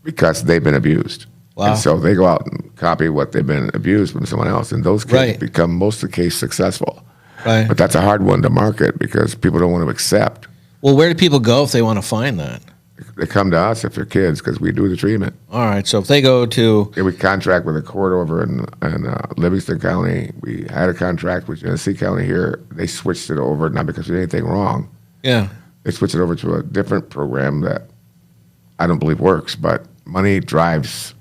[SPEAKER 2] because they've been abused.
[SPEAKER 1] Wow.
[SPEAKER 2] And so they go out and copy what they've been abused from someone else, and those kids
[SPEAKER 1] Right.
[SPEAKER 2] become, most of the case, successful.
[SPEAKER 1] Right.
[SPEAKER 2] But that's a hard one to market because people don't want to accept.
[SPEAKER 1] Well, where do people go if they want to find that?
[SPEAKER 2] They come to us if they're kids because we do the treatment.
[SPEAKER 1] All right. So if they go to,
[SPEAKER 2] Yeah, we contract with a court over in Livingston County. We had a contract with Genesee County here. They switched it over, not because there's anything wrong.
[SPEAKER 1] yeah.
[SPEAKER 2] They switched it over to a different program that I don't believe works, but money drives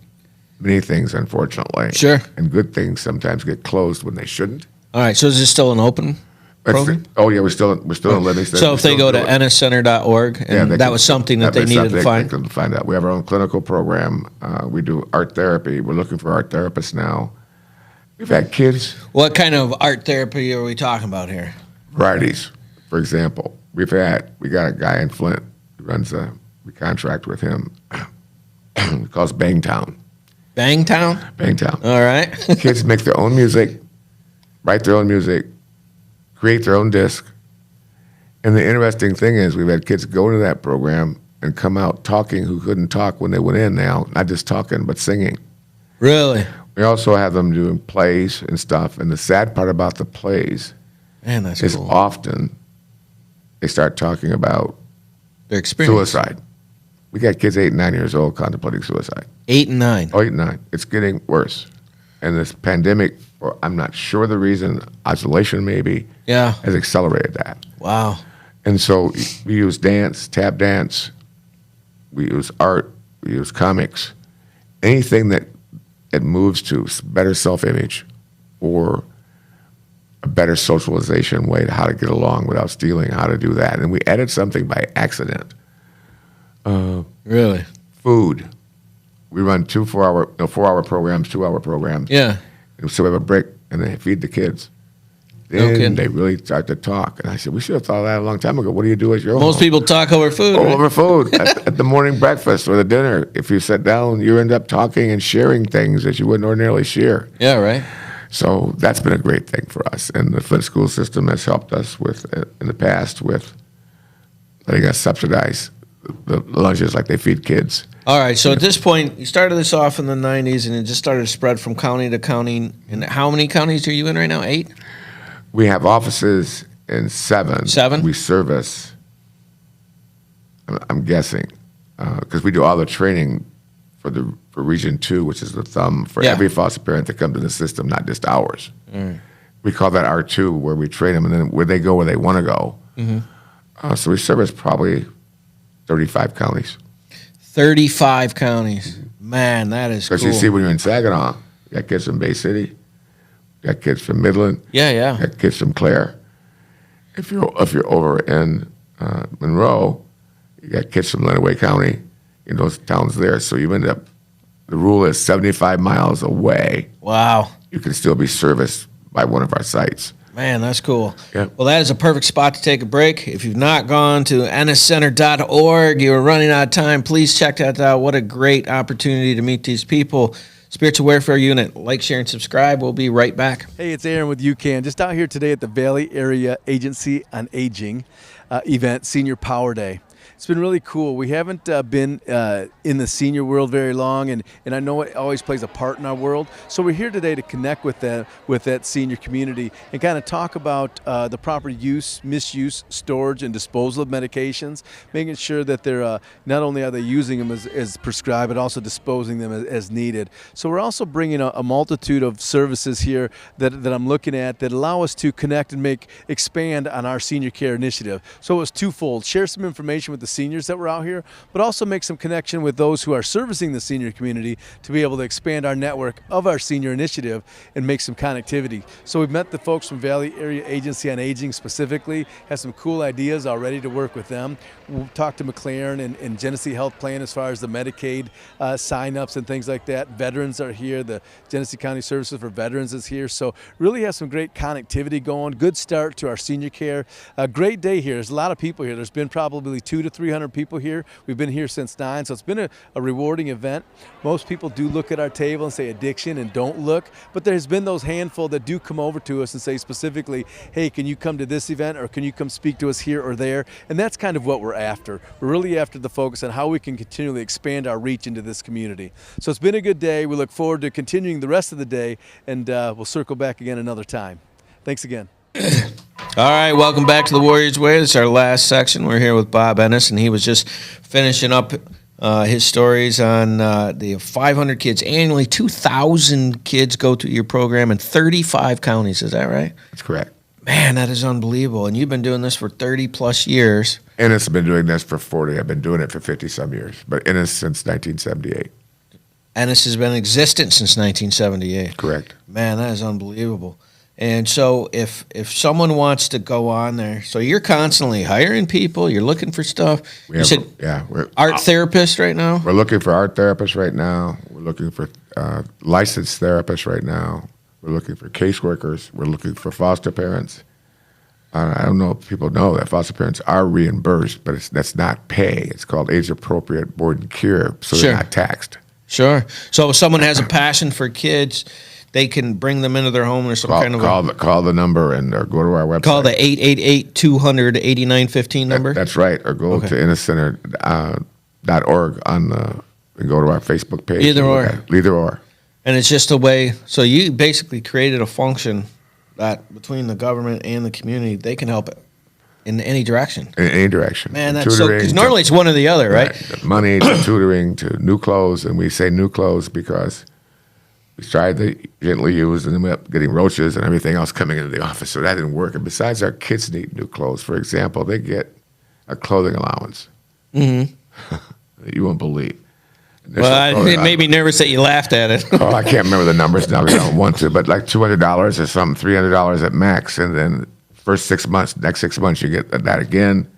[SPEAKER 2] many things, unfortunately.
[SPEAKER 1] Sure.
[SPEAKER 2] And good things sometimes get closed when they shouldn't.
[SPEAKER 1] All right. So is this still an open program?
[SPEAKER 2] Oh, yeah, we're still in Livingston.
[SPEAKER 1] So
[SPEAKER 2] We
[SPEAKER 1] if they
[SPEAKER 2] still
[SPEAKER 1] go to
[SPEAKER 2] do it.
[SPEAKER 1] enniscenter.org, and
[SPEAKER 2] Yeah, they
[SPEAKER 1] that
[SPEAKER 2] can-
[SPEAKER 1] was something that they
[SPEAKER 2] was
[SPEAKER 1] needed to
[SPEAKER 2] something
[SPEAKER 1] find.
[SPEAKER 2] they can find out. We have our own clinical program. We do art therapy. We're looking for art therapists now. We've had kids,
[SPEAKER 1] What kind of art therapy are we talking about here?
[SPEAKER 2] varieties. For example, we got a guy in Flint who runs we contract with him. He calls Bangtown.
[SPEAKER 1] Bangtown?
[SPEAKER 2] Bangtown.
[SPEAKER 1] All right.
[SPEAKER 2] Kids make their own music, write their own music, create their own disc. And the interesting thing is we've had kids go to that program and come out talking who couldn't talk when they went in now, not just talking, but singing.
[SPEAKER 1] Really?
[SPEAKER 2] We also have them doing plays and stuff. And the sad part about the plays
[SPEAKER 1] Man, that's
[SPEAKER 2] is
[SPEAKER 1] cool.
[SPEAKER 2] often they start talking about
[SPEAKER 1] Their experience.
[SPEAKER 2] suicide. We got kids 8 and 9 years old contemplating suicide.
[SPEAKER 1] 8 and 9.
[SPEAKER 2] Oh, 8 and 9. It's getting worse. And this pandemic, or I'm not sure the reason, isolation maybe,
[SPEAKER 1] Yeah.
[SPEAKER 2] has accelerated that.
[SPEAKER 1] Wow.
[SPEAKER 2] And so we use dance, tap dance, we use art, we use comics, anything that moves to better self-image or a better socialization way to how to get along without stealing, how to do that. And we added something by accident.
[SPEAKER 1] Really?
[SPEAKER 2] Food. We run 4-hour programs, 2-hour programs.
[SPEAKER 1] Yeah.
[SPEAKER 2] And so we have a break, and they feed the kids.
[SPEAKER 1] No
[SPEAKER 2] Then
[SPEAKER 1] kidding.
[SPEAKER 2] they really start to talk. And I said, we should have thought of that a long time ago. What do you do at your
[SPEAKER 1] Most
[SPEAKER 2] home?
[SPEAKER 1] people talk over food.
[SPEAKER 2] All
[SPEAKER 1] right?
[SPEAKER 2] over food at the morning breakfast or the dinner. If you sit down, you end up talking and sharing things that you wouldn't ordinarily share.
[SPEAKER 1] Yeah, right.
[SPEAKER 2] So that's been a great thing for us. And the Flint school system has helped us with in the past with letting us subsidize the lunches like they feed kids.
[SPEAKER 1] All right. So at this point, you started this off in the 90s, and it just started to spread from county to county. And how many counties are you in right now? 8?
[SPEAKER 2] We have offices in 7.
[SPEAKER 1] 7?
[SPEAKER 2] We service, I'm guessing, because we do all the training for Region 2, which is the thumb for
[SPEAKER 1] Yeah.
[SPEAKER 2] every foster parent that comes in the system, not just ours. We call that R2, where we train them, and then where they go where they want to go. So we service probably 35 counties.
[SPEAKER 1] 35 counties. Man, that is cool.
[SPEAKER 2] Because you see, when you're in Saginaw, you got kids from Bay City, you got kids from Midland,
[SPEAKER 1] Yeah,
[SPEAKER 2] you
[SPEAKER 1] yeah.
[SPEAKER 2] got kids from Clare. If you're over in Monroe, you got kids from Lenawee County, in those towns there. So you end up, the rule is 75 miles away,
[SPEAKER 1] Wow.
[SPEAKER 2] you can still be serviced by one of our sites.
[SPEAKER 1] Man, that's cool.
[SPEAKER 2] Yeah.
[SPEAKER 1] Well, that is a perfect spot to take a break. If you've not gone to enniscenter.org, you're running out of time. Please check that out. What a great opportunity to meet these people. Spiritual Warfare Unit. Like, share, and subscribe. We'll be right back.
[SPEAKER 6] Hey, it's Aaron with UCAN. Just out here today at the Valley Area Agency on Aging event, Senior Power Day. It's been really cool. We haven't been in the senior world very long, and I know it always plays a part in our world. So we're here today to connect with that senior community and kind of talk about the proper use, misuse, storage, and disposal of medications, making sure that they're not only are they using them as prescribed, but also disposing them as needed. So we're also bringing a multitude of services here that I'm looking at that allow us to connect and expand on our senior care initiative. So it was twofold: share some information with the seniors that were out here, but also make some connection with those who are servicing the senior community to be able to expand our network of our senior initiative and make some connectivity. So we've met the folks from Valley Area Agency on Aging specifically, have some cool ideas already to work with them. We'll talk to McLaren and Genesee Health Plan as far as the Medicaid sign-ups and things like that. Veterans are here. The Genesee County Services for Veterans is here. So really have some great connectivity going. Good start to our senior care. A great day here. There's a lot of people here. There's been probably 200 to 300 people here. We've been here since 9, so it's been a rewarding event. Most people do look at our table and say addiction and don't look, but there's been those handful that do come over to us and say specifically, hey, can you come to this event, or can you come speak to us here or there? And that's kind of what we're after. We're really after the focus on how we can continually expand our reach into this community. So it's been a good day. We look forward to continuing the rest of the day, and we'll circle back again another time. Thanks again.
[SPEAKER 1] All right, welcome back to the Warriors Way. This is our last section. We're here with Bob Ennis, and he was just finishing up his stories on the 500 kids annually. 2,000 kids go through your program in 35 counties. Is that right?
[SPEAKER 2] That's correct.
[SPEAKER 1] Man, that is unbelievable. And you've been doing this for 30-plus years.
[SPEAKER 2] Ennis has been doing this for 40. I've been doing it for 50-some years, but Ennis since 1978.
[SPEAKER 1] Ennis has been in existence since 1978.
[SPEAKER 2] Correct.
[SPEAKER 1] Man, that is unbelievable. And so if someone wants to go on there, so you're constantly hiring people, you're looking for stuff. You said
[SPEAKER 2] we're
[SPEAKER 1] art therapist right now?
[SPEAKER 2] We're looking for art therapists right now. We're looking for licensed therapists right now. We're looking for caseworkers. We're looking for foster parents. I don't know if people know that foster parents are reimbursed, but that's not pay. It's called age-appropriate board and care, so
[SPEAKER 1] Sure.
[SPEAKER 2] they're not taxed.
[SPEAKER 1] Sure. So if someone has a passion for kids, they can bring them into their home or some kind of
[SPEAKER 2] Call the number and or go to our website.
[SPEAKER 1] call the 888-200-8915 number.
[SPEAKER 2] That's right. Or go to enniscenter.org and go to our Facebook page.
[SPEAKER 1] Either or.
[SPEAKER 2] Either or.
[SPEAKER 1] And it's just a way. So you basically created a function that between the government and the community, they can help it in any direction.
[SPEAKER 2] In any direction.
[SPEAKER 1] Man, that's so. Because normally it's one or the other, right?
[SPEAKER 2] Money to tutoring to new clothes, and we say new clothes because we tried to gently use, and then we ended up getting roaches and everything else coming into the office, so that didn't work. And besides, our kids need new clothes. For example, they get a clothing allowance. Mm-hmm. You won't believe.
[SPEAKER 1] Well, it made me nervous that you laughed at it.
[SPEAKER 2] Oh, I can't remember the numbers now. I don't want to, but like $200 or something, $300 at max, and then next 6 months you get that again.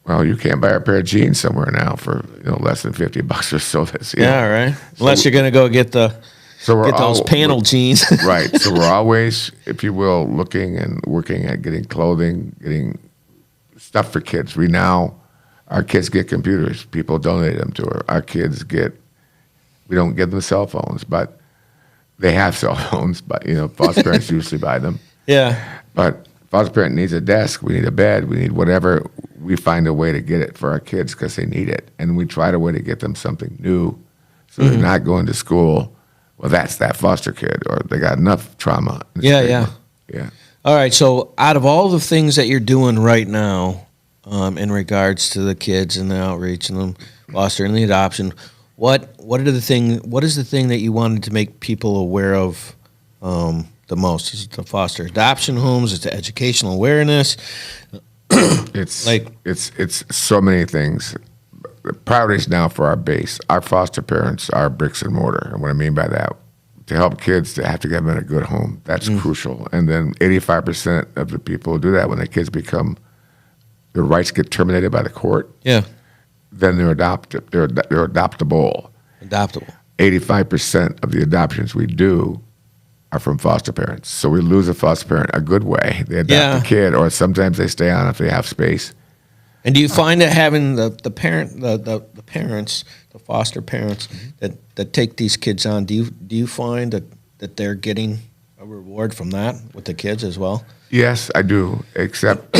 [SPEAKER 2] Well, you can't buy a pair of jeans somewhere now for less than $50 or so.
[SPEAKER 1] Right. Unless you're going to go get those panel jeans.
[SPEAKER 2] Right. So we're always, if you will, looking and working at getting clothing, getting stuff for kids. Our kids get computers. People donate them to her. Our kids we don't give them cell phones, but they have cell phones. But foster parents usually buy them.
[SPEAKER 1] Yeah.
[SPEAKER 2] But foster parent needs a desk. We need a bed. We need whatever. We find a way to get it for our kids because they need it, and we try a way to get them something new, so they're not going to school. Well, that's that foster kid, or they got enough trauma.
[SPEAKER 1] Yeah. All right. So, out of all the things that you're doing right now, in regards to the kids and the outreach and the foster and the adoption, what is the thing that you wanted to make people aware of the most? Is it the foster adoption homes? Is it educational awareness?
[SPEAKER 2] It's so many things. The priorities now for our base, our foster parents are bricks and mortar, and what I mean by that, to help kids to have to get them in a good home, that's crucial. And then 85% of the people who do that, when their kids their rights get terminated by the court.
[SPEAKER 1] Yeah.
[SPEAKER 2] Then they're adopted. They're adoptable.
[SPEAKER 1] Adoptable.
[SPEAKER 2] 85% of the adoptions we do are from foster parents. So we lose a foster parent a good way. They adopt a kid, or sometimes they stay on if they have space.
[SPEAKER 1] And do you find that having the parents, the foster parents that take these kids on, do you find that they're getting a reward from that with the kids as well?
[SPEAKER 2] Yes, I do, except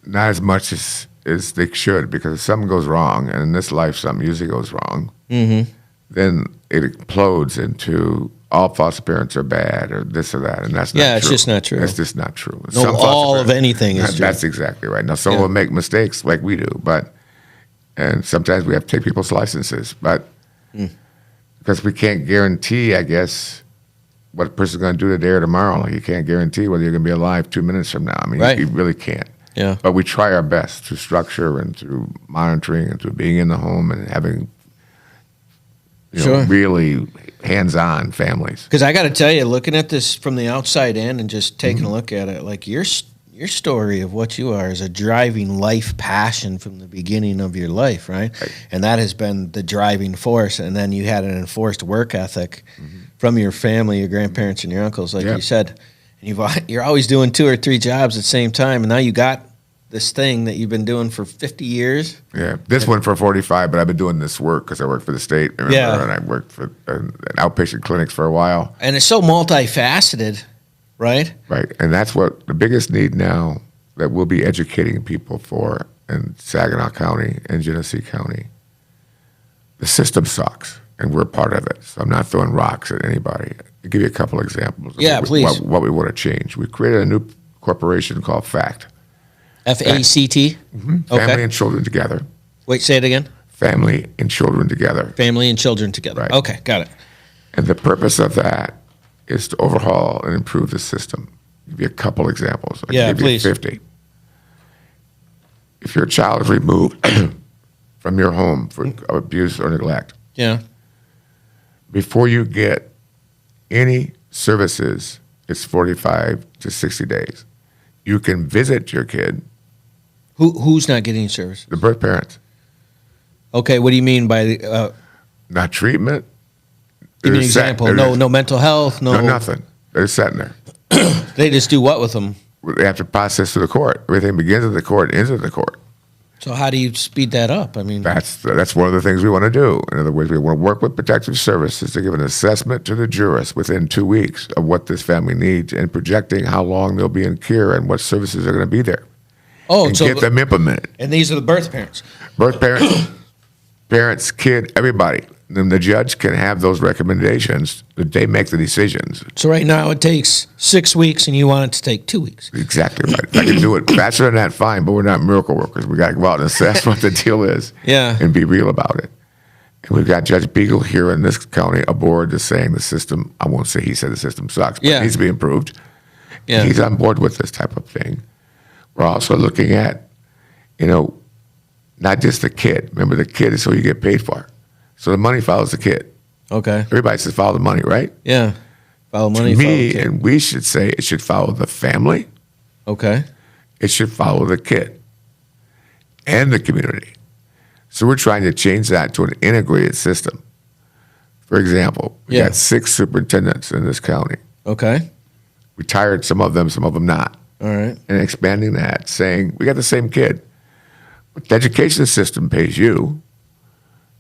[SPEAKER 2] not as much as they should, because if something goes wrong, and in this life something usually goes wrong, then it explodes into all foster parents are bad or this or that, and that's not true.
[SPEAKER 1] Yeah, it's just not true.
[SPEAKER 2] It's just not true.
[SPEAKER 1] No, all of anything is true.
[SPEAKER 2] That's exactly right. Now, some will make mistakes like we do, and sometimes we have to take people's licenses, but because we can't guarantee, I guess, what a person's going to do today or tomorrow. Like, you can't guarantee whether you're going to be alive 2 minutes from now. I mean, you really can't.
[SPEAKER 1] Yeah.
[SPEAKER 2] But we try our best through structure and through monitoring and through being in the home and having really hands-on families.
[SPEAKER 1] Because I got to tell you, looking at this from the outside in and just taking a look at it, like your story of what you are is a driving life passion from the beginning of your life, right? And that has been the driving force. And then you had an enforced work ethic from your family, your grandparents, and your uncles, like you said. And you're always doing 2 or 3 jobs at the same time, and now you got this thing that you've been doing for 50 years.
[SPEAKER 2] Yeah, this one for 45, but I've been doing this work because I work for the state, remember, and I worked for an outpatient clinics for a while.
[SPEAKER 1] And it's so multifaceted, right?
[SPEAKER 2] Right, and that's what the biggest need now that we'll be educating people for in Saginaw County and Genesee County. The system sucks, and we're part of it, so I'm not throwing rocks at anybody. I'll give you a couple examples of
[SPEAKER 1] please.
[SPEAKER 2] What we want to change. We created a new corporation called FACT.
[SPEAKER 1] FACT?
[SPEAKER 2] Family and Children Together.
[SPEAKER 1] Wait, say it again.
[SPEAKER 2] Family and Children Together.
[SPEAKER 1] Family and Children Together.
[SPEAKER 2] Right.
[SPEAKER 1] Okay, got it.
[SPEAKER 2] And the purpose of that is to overhaul and improve the system. I'll give you a couple examples. I can give
[SPEAKER 1] please.
[SPEAKER 2] You 50. If your child is removed from your home for abuse or neglect, before you get any services, it's 45 to 60 days. You can visit your kid.
[SPEAKER 1] Who's not getting service?
[SPEAKER 2] The birth parents.
[SPEAKER 1] Okay, what do you mean by
[SPEAKER 2] not treatment?
[SPEAKER 1] give me an example. No mental health. No
[SPEAKER 2] nothing. They're sitting there.
[SPEAKER 1] They just do what with them?
[SPEAKER 2] They have to process to the court. Everything begins at the court, ends at the court.
[SPEAKER 1] So how do you speed that up? I mean,
[SPEAKER 2] That's one of the things we want to do. In other words, we want to work with protective services to give an assessment to the jurist within 2 weeks of what this family needs and projecting how long they'll be in care and what services are going to be there.
[SPEAKER 1] oh,
[SPEAKER 2] And
[SPEAKER 1] so
[SPEAKER 2] get them implemented.
[SPEAKER 1] and these are the birth parents.
[SPEAKER 2] Birth parents, parents, kid, everybody. Then the judge can have those recommendations that they make the decisions.
[SPEAKER 1] So right now it takes 6 weeks, and you want it to take 2 weeks.
[SPEAKER 2] Exactly right. If I can do it faster than that, fine, but we're not miracle workers. We got to go out and assess what the deal is
[SPEAKER 1] Yeah.
[SPEAKER 2] and be real about it. And we've got Judge Beagle here in this county aboard to saying the system, I won't say he said the system sucks, but
[SPEAKER 1] Yeah.
[SPEAKER 2] it needs to be improved.
[SPEAKER 1] Yeah.
[SPEAKER 2] He's on board with this type of thing. We're also looking at, not just the kid. Remember, the kid is who you get paid for. So the money follows the kid.
[SPEAKER 1] Okay.
[SPEAKER 2] Everybody says follow the money, right?
[SPEAKER 1] Yeah. Follow money.
[SPEAKER 2] To
[SPEAKER 1] follow
[SPEAKER 2] me,
[SPEAKER 1] kid.
[SPEAKER 2] and we should say it should follow the family.
[SPEAKER 1] Okay.
[SPEAKER 2] It should follow the kid and the community. So we're trying to change that to an integrated system. For example, we
[SPEAKER 1] Yeah.
[SPEAKER 2] got 6 superintendents in this county.
[SPEAKER 1] Okay.
[SPEAKER 2] Retired, some of them not.
[SPEAKER 1] All right.
[SPEAKER 2] And expanding that, saying, we got the same kid. But the education system pays you.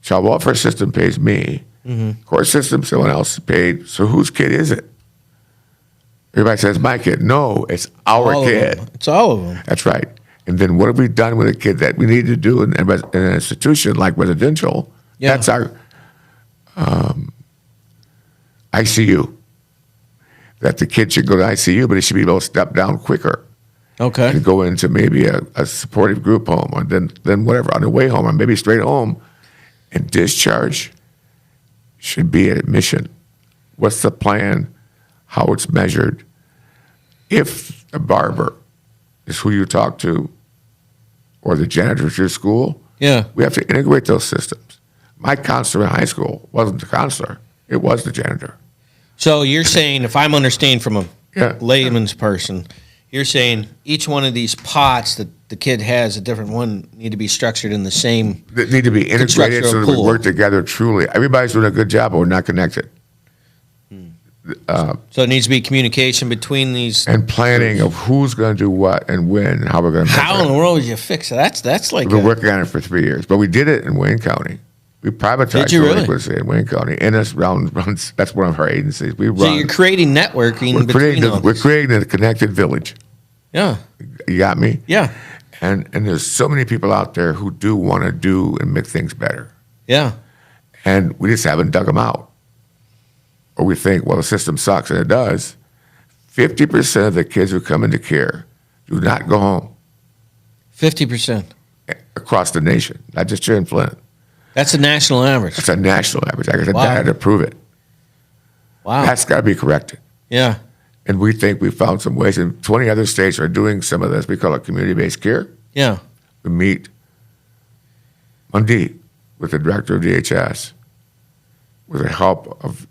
[SPEAKER 2] Child welfare system pays me. Court system, someone else is paid. So whose kid is it? Everybody says, my kid. No, it's our
[SPEAKER 1] All of
[SPEAKER 2] kid.
[SPEAKER 1] them. It's all of them.
[SPEAKER 2] That's right. And then what have we done with a kid that we need to do in an institution like residential?
[SPEAKER 1] Yeah.
[SPEAKER 2] That's our ICU. That the kid should go to ICU, but he should be able to step down quicker
[SPEAKER 1] Okay.
[SPEAKER 2] and go into maybe a supportive group home, or then whatever, on the way home, or maybe straight home. And discharge should be an admission. What's the plan? How it's measured? If a barber is who you talk to, or the janitor at your school,
[SPEAKER 1] Yeah.
[SPEAKER 2] we have to integrate those systems. My counselor in high school wasn't the counselor; it was the janitor.
[SPEAKER 1] So you're saying, if I'm understanding from a
[SPEAKER 2] Yeah.
[SPEAKER 1] layman's person, you're saying each one of these pots that the kid has, a different one, need to be structured in the same.
[SPEAKER 2] That need to be integrated so that we
[SPEAKER 1] pool.
[SPEAKER 2] work together truly. Everybody's doing a good job, but we're not connected.
[SPEAKER 1] So it needs to be communication between these.
[SPEAKER 2] And planning of who's going to do what and when and how we're going to measure
[SPEAKER 1] How in
[SPEAKER 2] it.
[SPEAKER 1] the world would you fix it? That's like.
[SPEAKER 2] We've been working on it for 3 years, but we did it in Wayne County. We privatized
[SPEAKER 1] Did you really?
[SPEAKER 2] delinquency in Wayne County. Ennis runs, that's one of our agencies. We
[SPEAKER 1] So
[SPEAKER 2] run.
[SPEAKER 1] you're creating networking
[SPEAKER 2] We're
[SPEAKER 1] between all
[SPEAKER 2] we're
[SPEAKER 1] these.
[SPEAKER 2] creating a connected village.
[SPEAKER 1] Yeah.
[SPEAKER 2] You got me?
[SPEAKER 1] Yeah.
[SPEAKER 2] And there's so many people out there who do want to do and make things better.
[SPEAKER 1] Yeah.
[SPEAKER 2] And we just haven't dug them out. Or we think, well, the system sucks, and it does. 50% of the kids who come into care do not go home
[SPEAKER 1] 50%.
[SPEAKER 2] across the nation, not just here in Flint.
[SPEAKER 1] That's the national average.
[SPEAKER 2] That's a national average. I got
[SPEAKER 1] Wow.
[SPEAKER 2] data to prove it.
[SPEAKER 1] Wow.
[SPEAKER 2] That's got to be corrected.
[SPEAKER 1] Yeah.
[SPEAKER 2] And we think we found some ways, and 20 other states are doing some of this. We call it community-based care.
[SPEAKER 1] Yeah.
[SPEAKER 2] We meet Monday with the director of DHS with the help of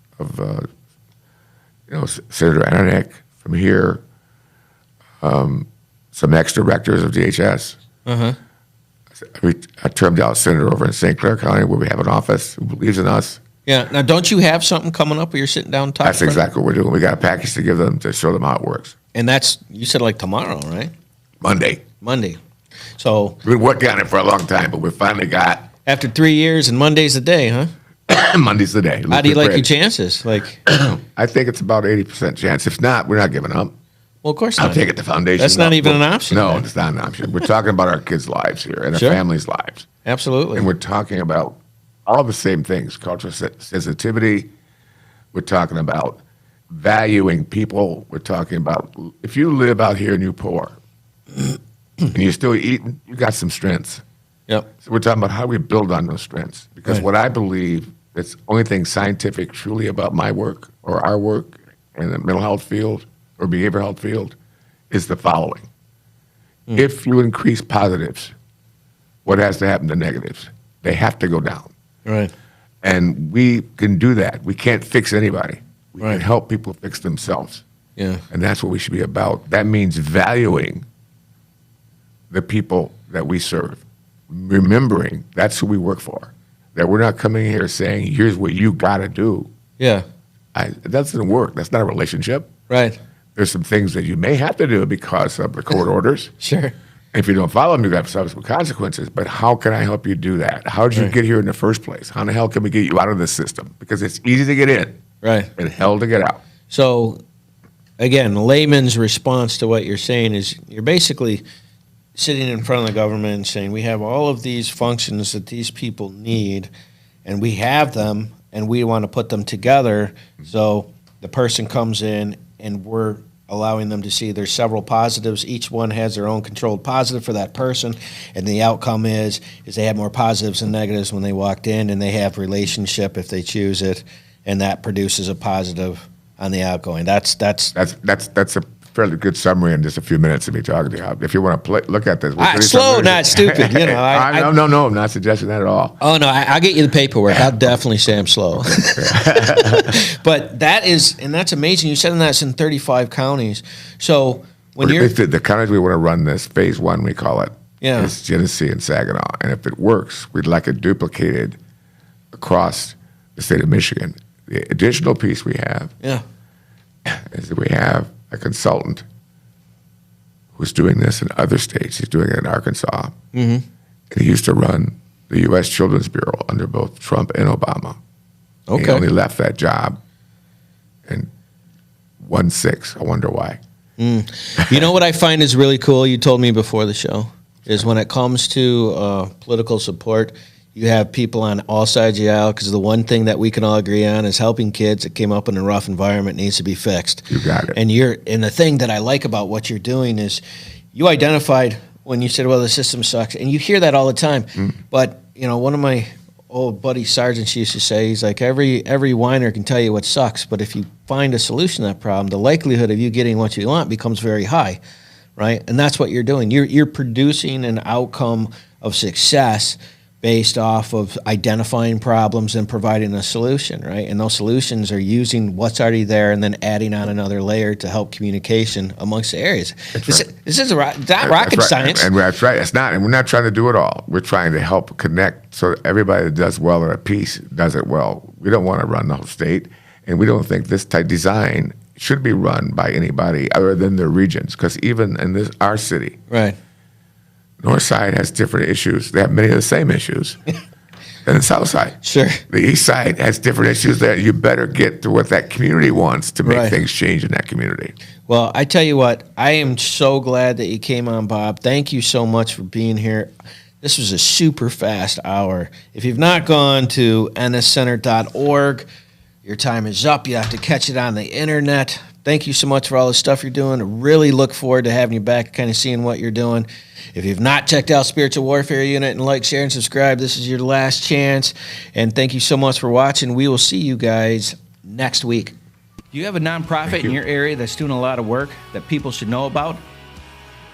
[SPEAKER 2] Senator Ennis from here, some ex-directors of DHS.
[SPEAKER 1] Uh-huh.
[SPEAKER 2] I termed out senator over in St. Clair County where we have an office who believes in us.
[SPEAKER 1] Yeah. Now, don't you have something coming up where you're sitting down talking?
[SPEAKER 2] That's exactly what we're doing. We got a package to give them to show them how it works.
[SPEAKER 1] And that's, you said like tomorrow, right?
[SPEAKER 2] Monday.
[SPEAKER 1] Monday. So
[SPEAKER 2] We've been working on it for a long time, but we finally got
[SPEAKER 1] after 3 years and Monday's the day, huh?
[SPEAKER 2] Monday's the day.
[SPEAKER 1] How do you like your
[SPEAKER 2] Bridge.
[SPEAKER 1] chances? Like,
[SPEAKER 2] I think it's about 80% chance. If not, we're not giving up.
[SPEAKER 1] well, of course
[SPEAKER 2] I'll
[SPEAKER 1] not.
[SPEAKER 2] take it to foundation.
[SPEAKER 1] That's not even an option,
[SPEAKER 2] No,
[SPEAKER 1] man.
[SPEAKER 2] it's not an option. We're talking about our kids' lives here and our
[SPEAKER 1] Sure.
[SPEAKER 2] families' lives.
[SPEAKER 1] Absolutely.
[SPEAKER 2] And we're talking about all the same things, cultural sensitivity. We're talking about valuing people. We're talking about if you live out here and you're poor and you're still eating, you got some strengths.
[SPEAKER 1] Yep.
[SPEAKER 2] So we're talking about how we build on those strengths. Because
[SPEAKER 1] Right.
[SPEAKER 2] what I believe that's the only thing scientific truly about my work or our work in the mental health field or behavioral health field is the following. If you increase positives, what has to happen to negatives? They have to go down.
[SPEAKER 1] Right.
[SPEAKER 2] And we can do that. We can't fix anybody. We
[SPEAKER 1] Right.
[SPEAKER 2] can help people fix themselves.
[SPEAKER 1] Yeah.
[SPEAKER 2] And that's what we should be about. That means valuing the people that we serve, remembering that's who we work for, that we're not coming here saying, here's what you got to do.
[SPEAKER 1] Yeah.
[SPEAKER 2] It doesn't work. That's not a relationship.
[SPEAKER 1] Right.
[SPEAKER 2] There's some things that you may have to do because of the court orders,
[SPEAKER 1] Sure.
[SPEAKER 2] If you don't follow me, you have subsequent consequences. But how can I help you do that? How did you get here in the first place? How in the hell can we get you out of this system? Because it's easy to get in
[SPEAKER 1] Right.
[SPEAKER 2] and hell to get out.
[SPEAKER 1] So, again, layman's response to what you're saying is you're basically sitting in front of the government and saying, we have all of these functions that these people need, and we have them, and we want to put them together. So the person comes in, and we're allowing them to see there's several positives. Each one has their own controlled positive for that person, and the outcome is they have more positives and negatives when they walked in, and they have relationship if they choose it, and that produces a positive on the outgoing. That's
[SPEAKER 2] a fairly good summary in just a few minutes of me talking to you. If you want to look at this,
[SPEAKER 1] slow, not stupid. You know,
[SPEAKER 2] no, I'm not suggesting that at all.
[SPEAKER 1] Oh no, I'll get you the paperwork. I'll definitely say I'm slow. But that's amazing. You said that's in 35 counties. So when you're
[SPEAKER 2] the counties we want to run this phase 1, we call it.
[SPEAKER 1] Yeah.
[SPEAKER 2] It's Genesee and Saginaw, and if it works, we'd like it duplicated across the state of Michigan. The additional piece we have is that we have a consultant who's doing this in other states. He's doing it in Arkansas. Mm-hmm. And he used to run the U.S. Children's Bureau under both Trump and Obama.
[SPEAKER 1] Okay.
[SPEAKER 2] He only left that job in 1/6. I wonder why.
[SPEAKER 1] You know what I find is really cool, you told me before the show, is when it comes to political support, you have people on all sides of the aisle, because the one thing that we can all agree on is helping kids that came up in a rough environment needs to be fixed.
[SPEAKER 2] You got it.
[SPEAKER 1] And the thing that I like about what you're doing is you identified when you said, well, the system sucks, and you hear that all the time. But, you know, one of my old buddy sergeants used to say, he's like, every whiner can tell you what sucks, but if you find a solution to that problem, the likelihood of you getting what you want becomes very high, right? And that's what you're doing. You're producing an outcome of success based off of identifying problems and providing a solution, right? And those solutions are using what's already there and then adding on another layer to help communication amongst the areas. This is not rocket science.
[SPEAKER 2] And that's right. It's not. And we're not trying to do it all. We're trying to help connect so that everybody that does well in a piece does it well. We don't want to run the whole state, and we don't think this type design should be run by anybody other than their regions, because even in our city,
[SPEAKER 1] Right.
[SPEAKER 2] North Side has different issues. They have many of the same issues than the South Side.
[SPEAKER 1] Sure.
[SPEAKER 2] The East Side has different issues that you better get to what that community wants to make things change in that community.
[SPEAKER 1] Well, I tell you what, I am so glad that you came on, Bob. Thank you so much for being here. This was a super fast hour. If you've not gone to enniscenter.org, your time is up. You have to catch it on the internet. Thank you so much for all the stuff you're doing. I really look forward to having you back, kind of seeing what you're doing. If you've not checked out Spiritual Warfare Unit and like, share, and subscribe, this is your last chance. And thank you so much for watching. We will see you guys next week. Do you have a nonprofit in your area that's doing a lot of work that people should know about?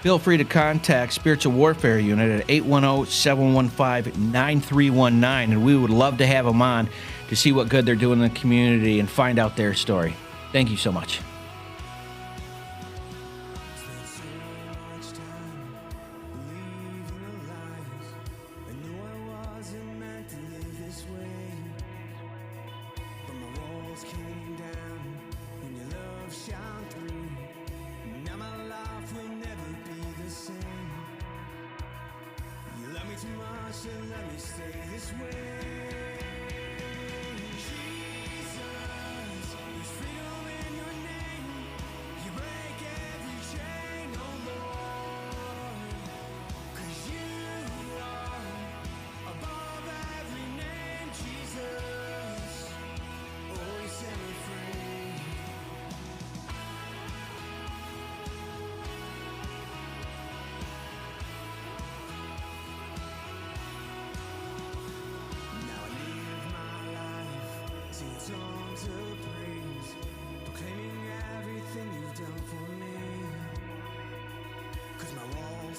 [SPEAKER 1] Feel free to contact Spiritual Warfare Unit at 810-715-9319, and we would love to have them on to see what good they're doing in the community and find out their story. Thank you so much.
[SPEAKER 7] Let me stay this way.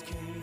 [SPEAKER 7] came